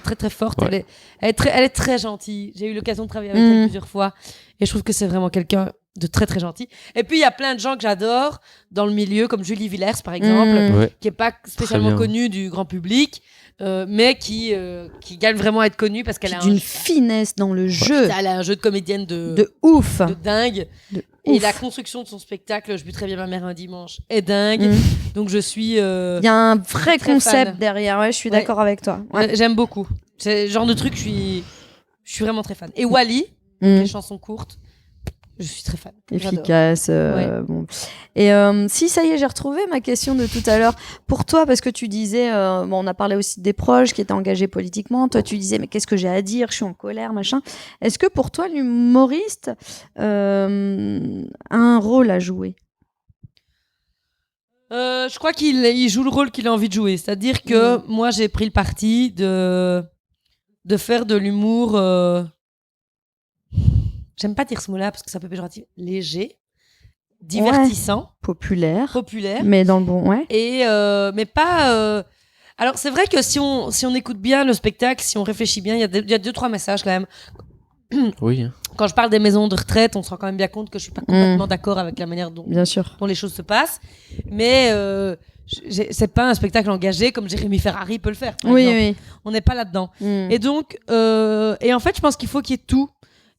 très très forte.
Ouais.
Elle est très gentille. J'ai eu l'occasion de travailler avec elle plusieurs fois, et je trouve que c'est vraiment quelqu'un de très très gentil. Et puis il y a plein de gens que j'adore dans le milieu, comme Julie Villers par exemple,
Ouais.
qui est pas spécialement
bien.
connue du grand public, mais qui gagne vraiment à être connue parce qu'elle a
D'une finesse dans le jeu.
elle a un jeu de comédienne
De ouf.
de dingue.
De
Et
ouf.
la construction de son spectacle, Je buterai bien ma mère un dimanche, est dingue.
Mm.
Donc je suis.
Il y a un vrai
très
concept
fan.
derrière. Ouais, je suis
Ouais.
d'accord avec toi. Ouais.
J'aime beaucoup. C'est le genre de truc, je suis vraiment très fan. Et Wally,
Mm.
les chansons courtes, je suis très fan. J'adore.
Efficace. Bon. Et si ça y est, j'ai retrouvé ma question de tout à l'heure. Pour toi, parce que tu disais, bon, on a parlé aussi des proches qui étaient engagés politiquement. Toi, tu disais, mais qu'est-ce que j'ai à dire? Je suis en colère, machin. Est-ce que pour toi, l'humoriste a un rôle à jouer?
Je crois qu'il joue le rôle qu'il a envie de jouer. C'est-à-dire que moi, j'ai pris le parti de faire de l'humour. J'aime pas dire ce mot-là parce que c'est un peu péjoratif. Léger, divertissant,
Populaire,
populaire.
mais dans le bon, ouais.
Et mais pas. Alors c'est vrai que si on écoute bien le spectacle, si on réfléchit bien, il y a 2-3 messages quand même.
Oui.
Quand je parle des maisons de retraite, on se rend quand même bien compte que je suis pas complètement d'accord avec la manière dont
Bien sûr.
les choses se passent. Mais c'est pas un spectacle engagé comme Jérémy Ferrari peut le faire. par
Oui,
exemple.
oui.
On n'est pas là-dedans.
Mm.
Et donc, et en fait, je pense qu'il faut qu'il y ait tout.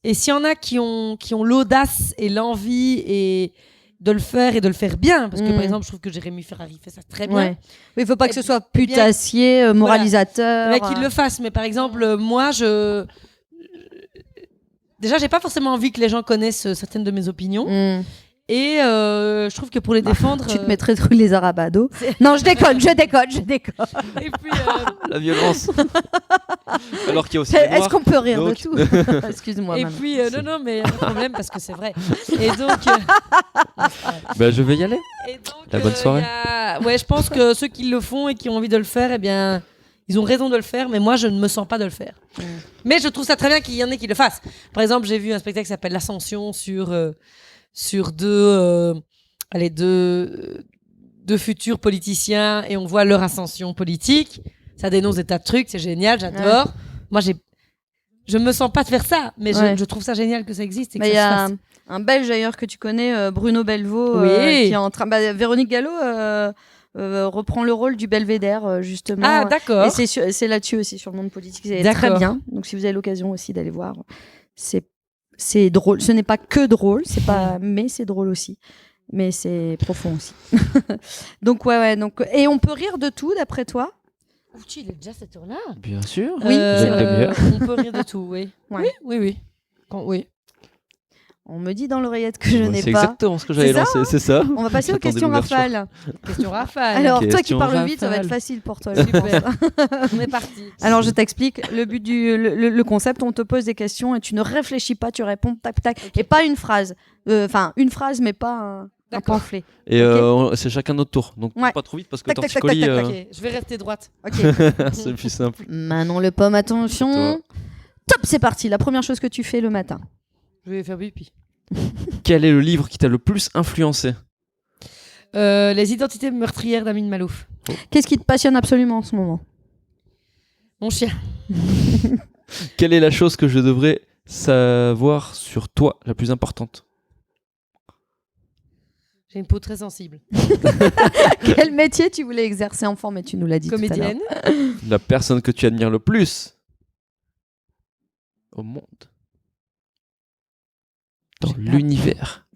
Et s'il y en a qui ont l'audace et l'envie et de le faire et de le faire bien, parce que par exemple, je trouve que Jérémy Ferrari fait ça très bien.
Ouais. Oui, il faut pas que
Et
ce soit
bien-
putassier, moralisateur.
Mais qu'il le fasse. Mais par exemple, moi, déjà, j'ai pas forcément envie que les gens connaissent certaines de mes opinions.
Mm.
Et je trouve que pour les défendre.
Tu te mettrais tous les arabados. Non, je déconne.
Et puis,
La violence. Alors qu'il y a aussi les
Est-ce
noirs.
qu'on peut rire
Donc-
de tout? Excuse-moi.
et
maman.
puis non, mais pas de problème parce que c'est vrai. Et donc,
Bah, je vais y aller. La bonne soirée.
ouais, je pense que ceux qui le font et qui ont envie de le faire, eh bien, ils ont raison de le faire, mais moi, je ne me sens pas de le faire. Mais je trouve ça très bien qu'il y en ait qui le fassent. Par exemple, j'ai vu un spectacle qui s'appelle L'Ascension sur deux futurs politiciens et on voit leur ascension politique. Ça dénonce des tas de trucs, c'est génial, j'adore. Moi, je me sens pas de faire ça, mais
Ouais.
je trouve ça génial que ça existe et que
Mais il y
ça se
a
fasse.
un Belge d'ailleurs que tu connais, Bruno Belvaux,
Oui.
qui est en train. Véronique Gallo reprend le rôle du Belvédère justement.
Ah, d'accord.
Et c'est là-dessus aussi sur le monde politique. C'est
D'accord.
très bien. Donc si vous avez l'occasion aussi d'aller voir, c'est drôle. Ce n'est pas que drôle, mais c'est drôle aussi. Mais c'est profond aussi. Donc ouais. Donc et on peut rire de tout d'après toi?
Ouch, il est déjà cette heure-là.
Bien sûr.
Oui,
c'est vrai.
On peut rire de tout, oui.
Ouais.
Oui. Oui.
On me dit dans l'oreillette que je
Ouais,
n'ai
c'est
pas.
exactement ce que j'avais
C'est ça,
lancé, c'est ça.
On va passer aux
J'attendais
questions
l'ouverture.
rafales.
Question rafale.
Alors, toi qui
Question
parles vite, ça va
rafale.
être facile pour toi. je pense.
Super. On est parti.
Alors, je t'explique. Le but le concept, on te pose des questions et tu ne réfléchis pas, tu réponds tac tac.
Ok.
Et pas une phrase. Enfin, une phrase, mais pas un
D'accord.
pamphlet.
Et
Ok.
c'est chacun notre tour. Donc
Ouais.
pas trop vite parce que
Tac, tac, tac,
torticolis,
tac, tac,
Ok, je vais rester droite.
Ok.
c'est plus simple.
Manon Le Pomme, attention.
C'est
Top, c'est parti. La première chose que tu fais le matin.
Je vais faire pipi.
Quel est le livre qui t'a le plus influencé?
Les identités meurtrières d'Amin Malouf.
Qu'est-ce qui te passionne absolument en ce moment?
Mon chien.
Quelle est la chose que je devrais savoir sur toi, la plus importante?
J'ai une peau très sensible.
Quel métier tu voulais exercer enfant, mais tu nous l'as dit tout à l'heure.
Comédienne.
La personne que tu admires le plus au monde, dans
J'ai pas-
l'univers,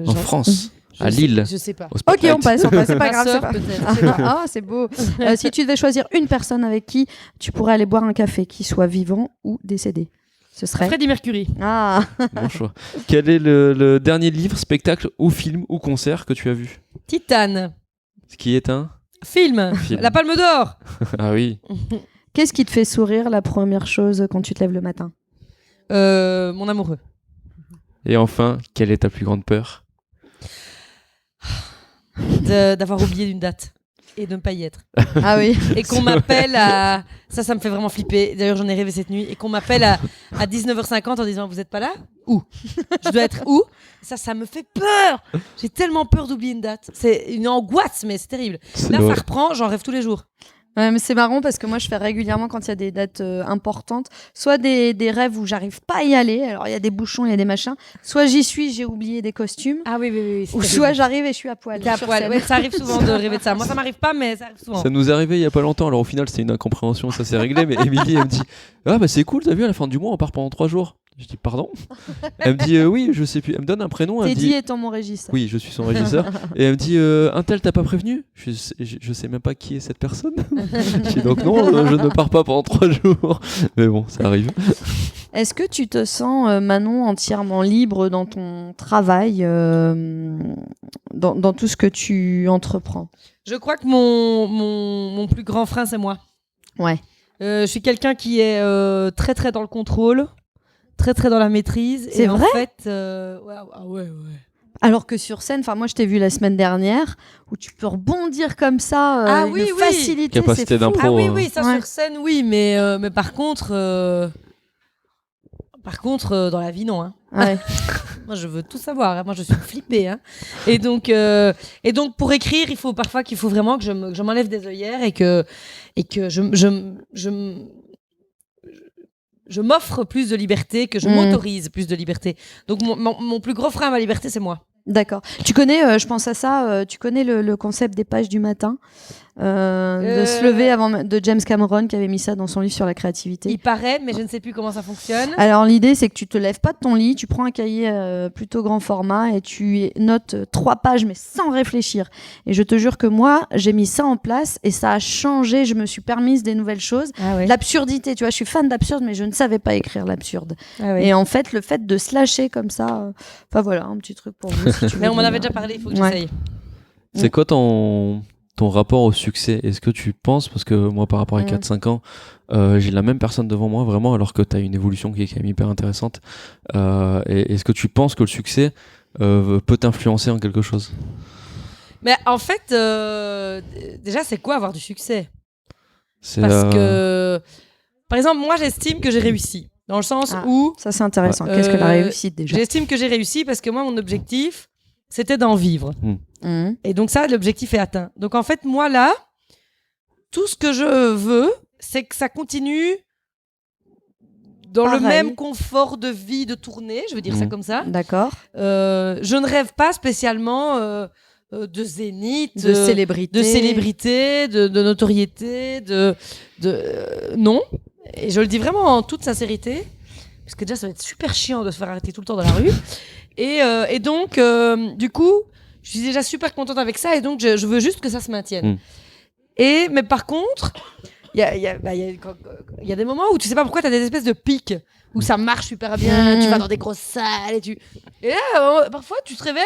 en France, à Lille,
Je sais pas.
au
Ok,
Spotlight.
on passe, c'est pas
Ma
grave.
sœur,
c'est pas-
peut-être. Je sais pas.
Ah, c'est beau. Si tu devais choisir une personne avec qui tu pourrais aller boire un café, qui soit vivant ou décédé, ce serait.
Freddie Mercury.
Ah,
Bon choix. Quel est le dernier livre, spectacle ou film ou concert que tu as vu?
Titane.
Ce qui est un...
Film.
Film.
La Palme d'Or.
Ah oui.
qu'est-ce qui te fait sourire la première chose quand tu te lèves le matin?
Mon amoureux.
Et enfin, quelle est ta plus grande peur?
D'avoir oublié d'une date. et de ne pas y être.
Ah oui.
Et qu'on m'appelle à... Ça me fait vraiment flipper. D'ailleurs, j'en ai rêvé cette nuit. Et qu'on m'appelle à 19h50 en disant, vous n'êtes pas là ? Où ? Je dois être où ? Ça me fait peur. J'ai tellement peur d'oublier une date. C'est une angoisse, mais c'est terrible. Là, ça reprend, j'en rêve tous les jours.
Ouais, mais c'est marrant parce que moi je fais régulièrement quand il y a des dates importantes, soit des rêves où j'arrive pas à y aller, alors il y a des bouchons, il y a des machins, soit j'y suis, j'ai oublié des costumes,
Ah oui.
ou soit j'arrive et je suis à poil.
T'es à
sur
poil.
scène.
Ouais, ça arrive souvent de rêver de ça. Moi, ça m'arrive pas, mais ça arrive souvent.
Ça nous est arrivé il y a pas longtemps, alors au final c'était une incompréhension, ça s'est réglé, mais Émilie elle me dit ah bah c'est cool, t'as vu à la fin du mois on part pendant 3 jours. Je dis pardon. Elle me dit oui je sais plus, elle me donne un prénom, elle me
Teddy
dit
étant mon régisseur.
oui je suis son régisseur et elle me dit un tel t'as pas prévenu, je sais même pas qui est cette personne. Je dis donc non je ne pars pas pendant 3 jours, mais bon ça arrive.
Est-ce que tu te sens, Manon, entièrement libre dans ton travail, dans tout ce que tu entreprends ?
Je crois que mon plus grand frein, c'est moi.
Ouais.
Je suis quelqu'un qui est très très dans le contrôle, très très dans la maîtrise.
C'est
et
vrai ?
En fait, ouais.
Alors que sur scène, moi je t'ai vu la semaine dernière, où tu peux rebondir comme ça,
Ah
une
oui, oui.
facilité,
Capacité
c'est fou.
d'impro.
Ah oui, ça
Ouais.
sur scène, oui, mais par contre, dans la vie, non. Hein.
Ouais.
Moi, je veux tout savoir. Hein. Moi, je suis flippée. Hein. Et donc, pour écrire, il faut parfois vraiment que je m'enlève des œillères et que je m'offre plus de liberté, que je m'autorise plus de liberté. Donc, mon plus gros frein à ma liberté, c'est moi.
D'accord. Tu connais, je pense à ça, tu connais le concept des pages du matin, de se lever avant, de James Cameron qui avait mis ça dans son livre sur la créativité.
Il paraît, mais je ne sais plus comment ça fonctionne.
Alors l'idée c'est que tu te lèves pas de ton lit, tu prends un cahier plutôt grand format et tu notes 3 pages mais sans réfléchir. Et je te jure que moi j'ai mis ça en place et ça a changé, je me suis permise des nouvelles choses.
Ah ouais.
L'absurdité, tu vois, je suis fan d'absurde mais je ne savais pas écrire l'absurde.
Ah ouais.
Et en fait le fait de se lâcher comme ça, enfin voilà, un petit truc pour vous. Si tu
Mais
veux
on m'en
dire.
avait déjà parlé, il faut que
Ouais.
j'essaye.
C'est quoi ton rapport au succès ? Est-ce que tu penses, parce que moi par rapport à 4-5 ans, j'ai la même personne devant moi vraiment, alors que tu as une évolution qui est quand même hyper intéressante. Et est-ce que tu penses que le succès peut t'influencer en quelque chose ?
Mais en fait, déjà, c'est quoi avoir du succès ?
C'est,
Parce que, par exemple, moi, j'estime que j'ai réussi. Dans le sens où...
Ça c'est intéressant. Qu'est-ce que la réussite déjà ?
J'estime que j'ai réussi parce que moi, mon objectif, c'était d'en vivre. Et donc ça, l'objectif est atteint. Donc en fait, moi là, tout ce que je veux, c'est que ça continue dans le même confort de vie, de tournée, je veux dire ça comme ça.
D'accord.
Je ne rêve pas spécialement de zénith,
de célébrité,
de notoriété, non. Et je le dis vraiment en toute sincérité, parce que déjà ça va être super chiant de se faire arrêter tout le temps dans la rue. Et donc, du coup, je suis déjà super contente avec ça, et donc je veux juste que ça se maintienne. Mais par contre, il y a des moments où tu sais pas pourquoi tu as des espèces de pics où ça marche super bien, tu vas dans des grosses salles et là parfois tu te réveilles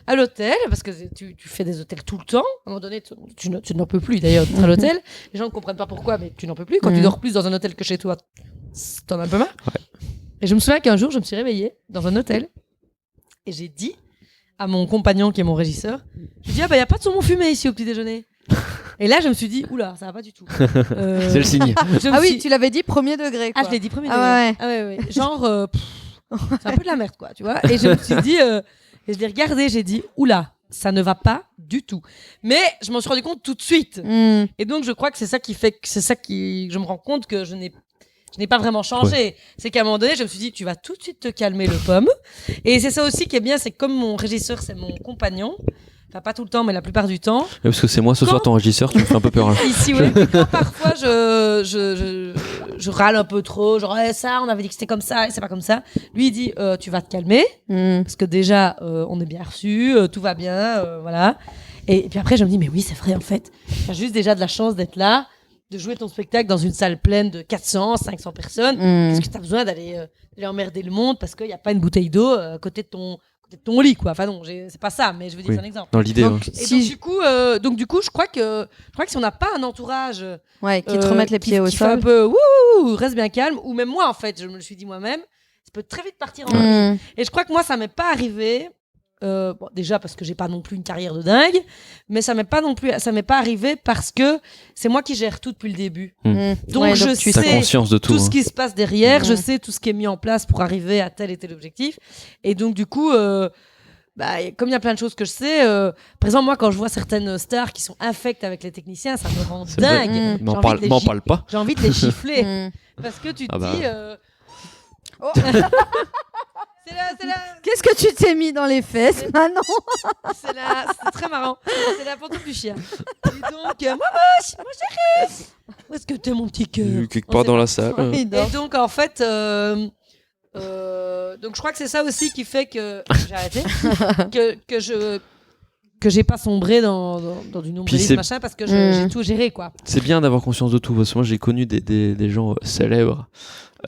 à l'hôtel parce que tu fais des hôtels tout le temps. À un moment donné tu n'en peux plus d'ailleurs d'être à l'hôtel. Les gens ne comprennent pas pourquoi, mais tu n'en peux plus. Quand tu dors plus dans un hôtel que chez toi, t'en as un peu marre. Ouais. Et je me souviens qu'un jour je me suis réveillée dans un hôtel et j'ai dit à mon compagnon qui est mon régisseur, je lui ai dit il y a pas de saumon fumé ici au petit déjeuner. Et là, je me suis dit, oula, ça va pas du tout.
C'est le signe.
Tu l'avais dit premier degré, quoi.
Ah, je l'ai dit premier degré.
Ouais.
Genre, c'est un peu de la merde, quoi, tu vois. Et je me suis dit, et je l'ai regardé, j'ai dit, oula, ça ne va pas du tout. Mais je m'en suis rendu compte tout de suite. Et donc, je crois que c'est ça qui fait que je me rends compte que je n'ai pas vraiment changé. Ouais. C'est qu'à un moment donné, je me suis dit, tu vas tout de suite te calmer le pomme. Et c'est ça aussi qui est bien, c'est que comme mon régisseur, c'est mon compagnon. Enfin, pas tout le temps, mais la plupart du temps.
Oui, parce que c'est moi ce soir ton régisseur, tu me fais un peu peur là.
Ici, oui. Quand parfois je râle un peu trop, genre ça, on avait dit que c'était comme ça et c'est pas comme ça. Lui, il dit tu vas te calmer, parce que déjà on est bien reçu, tout va bien, voilà. Et puis après, je me dis mais oui, c'est vrai en fait. T'as juste déjà de la chance d'être là, de jouer ton spectacle dans une salle pleine de 400, 500 personnes, parce que t'as besoin d'aller emmerder le monde parce qu'il n'y a pas une bouteille d'eau à côté de ton lit, quoi. Enfin non, c'est pas ça, mais je veux dire, c'est un exemple.
Dans l'idée.
Donc, donc du coup, je crois que si on n'a pas un entourage
qui te remette les pieds au
qui
sol,
fait un peu wouh, reste bien calme, ou même moi en fait, je me le suis dit moi-même, ça peut très vite partir en vrille. Et je crois que moi, ça m'est pas arrivé Bon, déjà parce que j'ai pas non plus une carrière de dingue, mais ça m'est pas arrivé parce que c'est moi qui gère tout depuis le début. Donc
Ouais,
je
donc tu
T'as
sais
conscience de tout.
tout ce qui se passe derrière, je
Mhm.
sais tout ce qui est mis en place pour arriver à tel et tel objectif. Et donc du coup, comme il y a plein de choses que je sais, par exemple moi quand je vois certaines stars qui sont infectes avec les techniciens, ça me rend
C'est vrai.
dingue.
Mhm.
M'en
J'ai
parle,
envie de les
m'en
gi-
parle pas.
J'ai envie de les gifler
Mm.
parce que tu te
Ah bah.
dis. Oh.
Qu'est-ce que tu t'es mis dans les fesses, Manon?
C'est très marrant. C'est la pantoufle du chien. Et donc, moi, chérie, où est-ce que t'es mon petit cœur?
Quelque
On
part
sait
dans
pas.
la salle.
Il dort.
Et donc, en fait, donc je crois que c'est ça aussi qui fait que j'ai arrêté, que j'ai pas sombré dans du
Puis
nombrilisme
c'est-
machin parce que
Mm.
j'ai tout géré quoi.
C'est bien d'avoir conscience de tout. Parce que moi, j'ai connu des gens célèbres.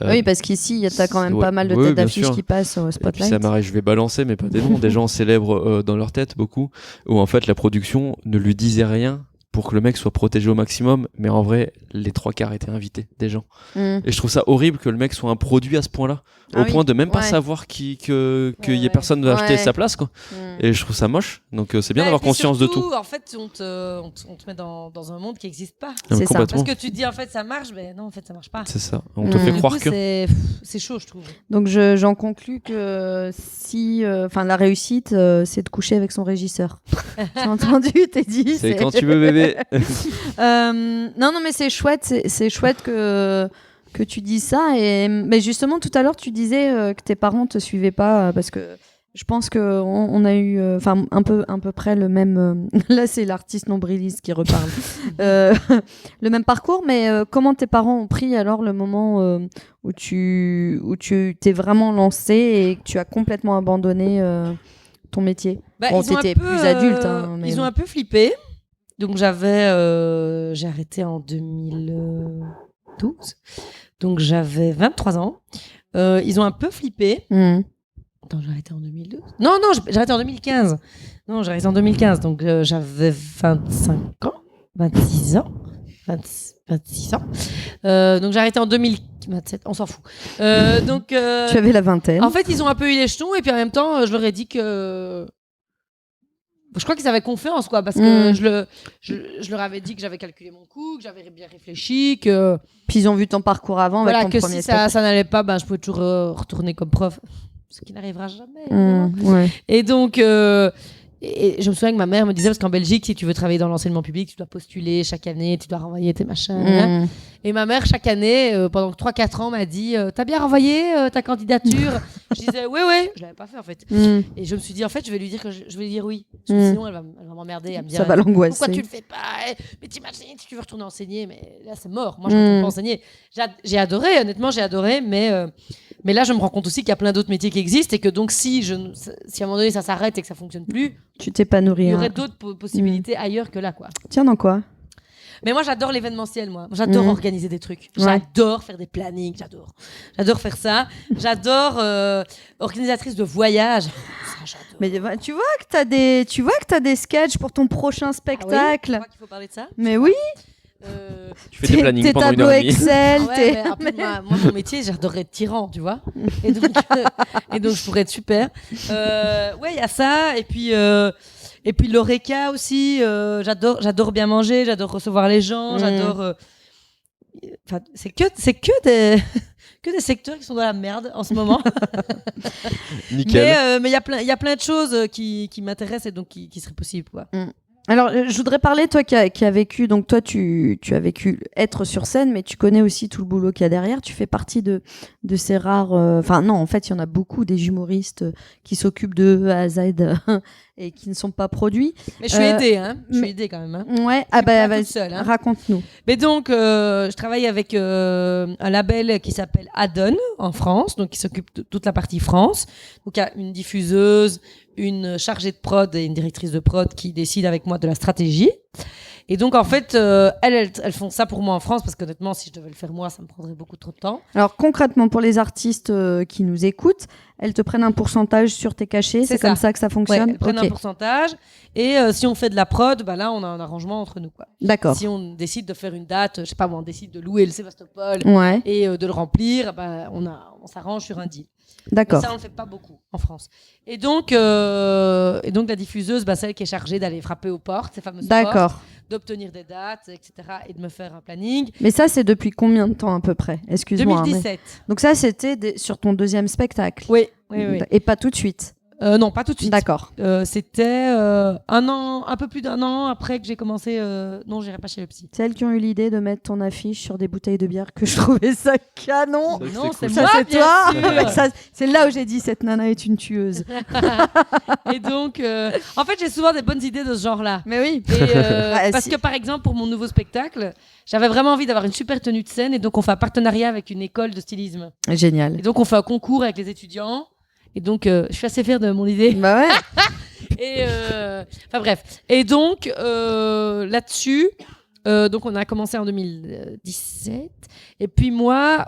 Oui, parce qu'ici, t'as quand même
ouais,
pas mal de
ouais,
têtes
bien
d'affiches
sûr.
qui passent au
Et puis
spotlight.
ça m'arrive, je vais balancer, mais pas des noms, des gens célèbres dans leur tête, beaucoup, où en fait la production ne lui disait rien pour que le mec soit protégé au maximum, mais en vrai, les 3/4 étaient invités, des gens.
Mm.
Et je trouve ça horrible que le mec soit un produit à ce point-là,
Ah
au
oui,
point de même pas
ouais.
savoir qu'il y ait
ouais.
personne de acheter
Ouais.
sa place, quoi.
Mm.
Et je trouve ça moche, donc c'est bien
Ouais,
d'avoir
et puis
conscience de
surtout,
tout.
En fait, on te met dans un monde qui n'existe pas.
Non, mais
c'est ça.
complètement.
Parce que tu te dis en fait ça marche, mais non en fait ça marche pas.
C'est ça, on te
Mm.
fait
Du
croire
coup,
que.
c'est chaud je trouve.
Donc j'en conclus que si, la réussite, c'est de coucher avec son régisseur. J'ai entendu, t'es dit.
C'est quand tu veux, bébé.
Non, mais c'est chouette, c'est chouette que tu dis ça. Mais justement, tout à l'heure, tu disais que tes parents te suivaient pas parce que je pense que on a eu, un peu à peu près le même. Là, c'est l'artiste nombriliste qui reparle. Le même parcours, mais comment tes parents ont pris alors le moment où tu t'es vraiment lancé et que tu as complètement abandonné ton métier? Bon,
ils ont
t'étais
un peu,
plus adulte, hein, mais
ils ont
bon.
un peu flippé. Donc j'ai arrêté en 2012. Donc j'avais 23 ans. Ils ont un peu flippé.
Mm.
Attends, j'ai arrêté en 2012. Non, j'ai arrêté en 2015. Non, j'ai arrêté en 2015. Donc j'avais 25 ans, 26 ans, 26 ans. Donc j'ai arrêté en 2027. On s'en fout. Donc
Tu avais la vingtaine.
en fait, ils ont un peu eu les jetons et puis en même temps, je leur ai dit que je crois qu'ils avaient confiance, quoi, parce que je leur avais dit que j'avais calculé mon coût, que j'avais bien réfléchi, que
Puis ils ont vu ton parcours avant avec
voilà,
ton
que
premier
si
spectacle.
ça n'allait pas, ben je pouvais toujours retourner comme prof, ce qui n'arrivera jamais. évidemment.
Ouais.
Et donc, et je me souviens que ma mère me disait parce qu'en Belgique, si tu veux travailler dans l'enseignement public, tu dois postuler chaque année, tu dois renvoyer tes machins.
Mm.
Et ma mère, chaque année, pendant 3-4 ans, m'a dit t'as bien renvoyé ta candidature? Je disais oui, je l'avais pas fait en fait.
Mm.
Et je me suis dit, en fait, je vais lui dire je vais lui dire oui. Parce que sinon, elle va m'emmerder. Elle va me dire
Ça va l'angoisser.
pourquoi tu le fais pas? Mais t'imagines si tu veux retourner enseigner. Mais là, c'est mort. Moi, je ne retourne pas enseigner. J'ai adoré, honnêtement, j'ai adoré. Mais là, je me rends compte aussi qu'il y a plein d'autres métiers qui existent et que donc, si à un moment donné, ça s'arrête et que ça fonctionne plus,
Tu t'épanouirais.
il y aurait d'autres possibilités ailleurs que là, quoi.
Tiens, dans quoi?
Mais moi, j'adore l'événementiel, moi. J'adore organiser des trucs.
Ouais.
J'adore faire des plannings. J'adore faire ça. J'adore organisatrice de voyage. Ça, j'adore.
Mais tu vois que t'as des sketchs pour ton prochain
Ah oui,
spectacle.
tu crois qu'il faut parler de ça?
Mais oui,
Tu fais des plannings
tes
pendant une
tableaux
heure et demie.
Excel,
Ah ouais, mais après, moi, mon métier, j'adorerais être tyran, tu vois. Et donc, je pourrais être super. Ouais, il y a ça. Et puis l'Oreca aussi. J'adore bien manger. J'adore recevoir les gens. J'adore. Enfin, c'est que des que des secteurs qui sont dans la merde en ce moment.
Nickel.
Mais il y a plein de choses qui m'intéressent et donc qui seraient possibles, quoi.
Alors, je voudrais parler, toi qui as vécu, donc toi tu as vécu être sur scène, mais tu connais aussi tout le boulot qu'il y a derrière. Tu fais partie de ces rares. Enfin, non, en fait, il y en a beaucoup des humoristes qui s'occupent de A à Z et qui ne sont pas produits.
Mais je suis aidée, hein. Je suis
mais-
aidée quand même, hein.
Ouais,
Je suis pas
vas-y,
toute seule, hein.
raconte-nous.
Mais donc, je travaille avec un label qui s'appelle Adon en France, donc qui s'occupe de toute la partie France. Donc, il y a une diffuseuse, une chargée de prod et une directrice de prod qui décident avec moi de la stratégie. Et donc, en fait, elles font ça pour moi en France parce qu'honnêtement, si je devais le faire moi, ça me prendrait beaucoup trop de temps.
Alors concrètement, pour les artistes qui nous écoutent, elles te prennent un pourcentage sur tes cachets. C'est
C'est
comme
ça.
ça que ça
Ouais,
fonctionne.
elles prennent
Ok.
un pourcentage. Et si on fait de la prod, bah là, on a un arrangement entre nous, quoi.
D'accord.
Si on décide de faire une date, je sais pas moi, on décide de louer le Sébastopol
Ouais.
et de le remplir, bah, on s'arrange sur un deal. Et
D'accord.
ça, on le fait pas beaucoup en France. Et donc la diffuseuse, celle qui est chargée d'aller frapper aux portes, ces fameuses portes,
D'accord.
d'obtenir des dates, etc. et de me faire un planning.
Mais ça, c'est depuis combien de temps à peu près? Excuse-moi.
2017.
Donc ça, c'était sur ton deuxième spectacle.
Oui.
Et pas tout de suite.
Non, pas tout de suite.
D'accord.
C'était un peu plus d'un an après que j'ai commencé. Non, j'irai pas chez le psy.
Celles qui ont eu l'idée de mettre ton affiche sur des bouteilles de bière, que je trouvais ça canon.
C'est vrai que
Non,
c'est
c'est
cool.
moi,
Ça, c'est
bien
toi.
sûr.
Ça, c'est là où j'ai dit cette nana est une tueuse.
Et donc, en fait, j'ai souvent des bonnes idées de ce genre-là.
Mais oui.
Et,
Ouais,
parce
si-
que, par exemple, pour mon nouveau spectacle, j'avais vraiment envie d'avoir une super tenue de scène. Et donc, on fait un partenariat avec une école de stylisme.
Génial.
Et donc, on fait un concours avec les étudiants. Et donc, je suis assez fière de mon idée.
Bah ouais.
Et enfin bref. Et donc là-dessus, donc on a commencé en 2017. Et puis moi,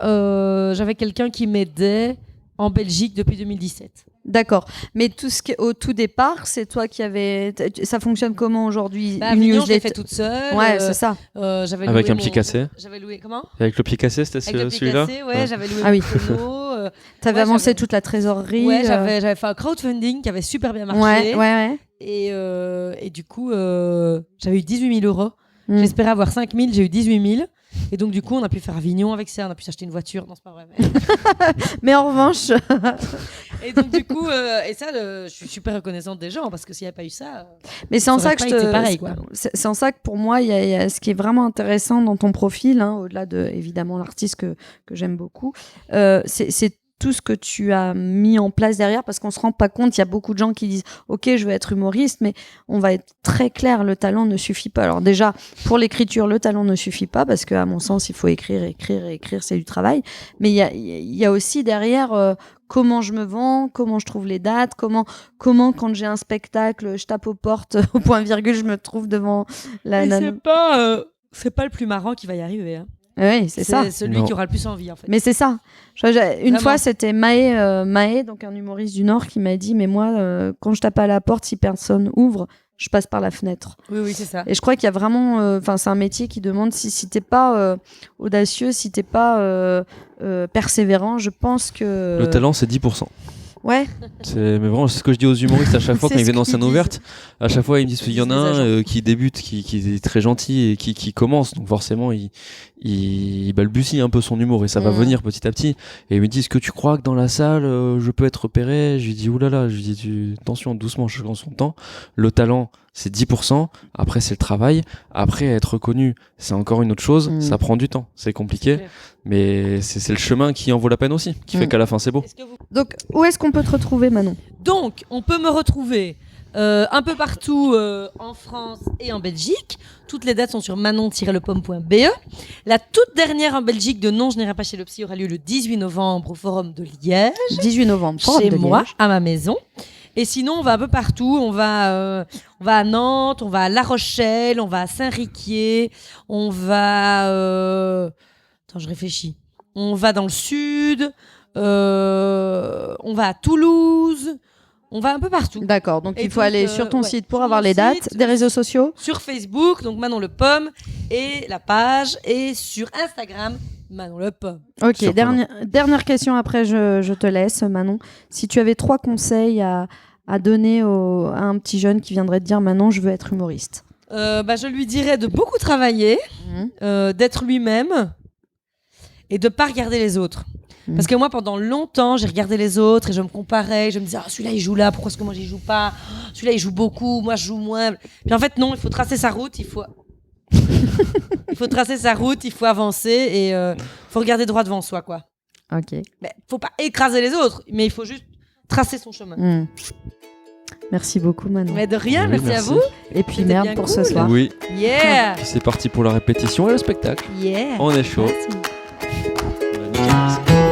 j'avais quelqu'un qui m'aidait en Belgique depuis 2017.
D'accord. Mais tout ce qui est au tout départ, c'est toi qui avais. Ça fonctionne comment aujourd'hui?
Bah,
Une
Avignon, je l'ai
newsletter
fait toute seule.
Ouais, c'est ça.
J'avais
Avec
loué
un pied cassé.
J'avais loué comment?
Avec le pied cassé, c'était
Avec le pied
celui-là.
cassé, ouais. J'avais loué
Ah oui.
mon chrono.
T'avais
Ouais,
avancé
j'avais-
toute la trésorerie.
Ouais, j'avais fait un crowdfunding qui avait super bien marché.
Ouais.
Et du coup, j'avais eu 18 000 euros.
Mm.
J'espérais avoir 5 000, j'ai eu 18 000. Et donc, du coup, on a pu faire Avignon avec ça, on a pu s'acheter une voiture. Non, c'est pas vrai.
Mais en revanche,
Et donc, du coup, je suis super reconnaissante des gens parce que s'il n'y avait pas eu ça.
mais c'est en
Ça
ça
aurait
que
pas
je te.
été pareil, quoi.
C'est en ça que pour moi, il y a ce qui est vraiment intéressant dans ton profil, hein, au-delà de évidemment l'artiste que j'aime beaucoup, c'est tout ce que tu as mis en place derrière, parce qu'on se rend pas compte. Il y a beaucoup de gens qui disent ok, je veux être humoriste, mais on va être très clair, le talent ne suffit pas. Alors déjà, pour l'écriture, le talent ne suffit pas, parce que à mon sens, il faut écrire, c'est du travail. Mais il y a aussi derrière comment je me vends, comment je trouve les dates, comment quand j'ai un spectacle, je tape aux portes au point virgule, je me trouve devant la
Mais
nana.
c'est pas le plus marrant qui va y arriver. Hein.
Oui, c'est ça.
C'est celui
Non.
qui aura le plus envie, en fait.
Mais c'est ça. Une
Vraiment.
fois, c'était Maë, donc un humoriste du Nord, qui m'a dit mais moi, quand je tape à la porte, si personne ouvre, je passe par la fenêtre.
Oui, c'est ça.
Et je crois qu'il y a vraiment, c'est un métier qui demande si t'es pas audacieux, si t'es pas persévérant, je pense que
Le talent, c'est 10%.
Ouais.
Mais vraiment, c'est ce que je dis aux humoristes à chaque fois
C'est
quand ils
ce
viennent en
qu'ils
scène
disent.
ouverte. À chaque fois, ils me disent il y en a
Les
un qui débute, qui est très gentil et qui commence. Donc forcément, il balbutie un peu son humour et ça va venir petit à petit. Et ils me disent est-ce que tu crois que dans la salle, je peux être repéré? Je lui dis oulala, je lui dis attention, doucement, chacun son temps. Le talent, c'est 10%. Après, c'est le travail. Après, être reconnu, c'est encore une autre chose. Ça prend du temps. C'est compliqué.
C'est clair.
Mais c'est le chemin qui en vaut la peine aussi, qui fait qu'à la fin, c'est beau.
Est-ce que vous-
Donc, où est-ce qu'on peut te retrouver, Manon?
Donc, on peut me retrouver un peu partout en France et en Belgique. Toutes les dates sont sur manon-lepomme.be. La toute dernière en Belgique de Non, je n'irai pas chez le psy aura lieu le 18 novembre au Forum de Liège,
18 novembre.
chez
de
moi,
Liège.
à ma maison. Et sinon, on va un peu partout. On va à Nantes, on va à La Rochelle, on va à Saint-Riquier, on va... Attends, je réfléchis. On va dans le sud, on va à Toulouse, on va un peu partout.
D'accord. Donc,
Et
il faut
donc,
aller sur ton
ouais,
site pour
sur
avoir
mon
les dates,
site,
des réseaux sociaux.
Sur Facebook, donc Manon Le Pomme, et la page, et sur Instagram, Manon Le Pomme.
Ok,
Surprenant.
dernière question, après je te laisse, Manon. Si tu avais 3 conseils à donner à un petit jeune qui viendrait te dire Manon, je veux être humoriste.
Je lui dirais de beaucoup travailler, d'être lui-même, et de pas regarder les autres. Parce que moi, pendant longtemps, j'ai regardé les autres et je me comparais. Je me disais, celui-là, il joue là, pourquoi est-ce que moi, j'y joue pas? Celui-là, il joue beaucoup, moi, je joue moins. Puis en fait, non, il faut tracer sa route, il faut tracer sa route, il faut avancer et il faut regarder droit devant soi, quoi.
Ok.
Mais faut pas écraser les autres, mais il faut juste tracer son chemin.
Merci beaucoup, Manon.
Mais de rien,
Oui,
merci à
merci.
vous.
Et puis
C'était
merde
bien
pour
cool.
ce soir.
Oui,
Yeah!
c'est parti pour la répétition et le spectacle.
Yeah!
On est chaud.
Merci.
Nickel.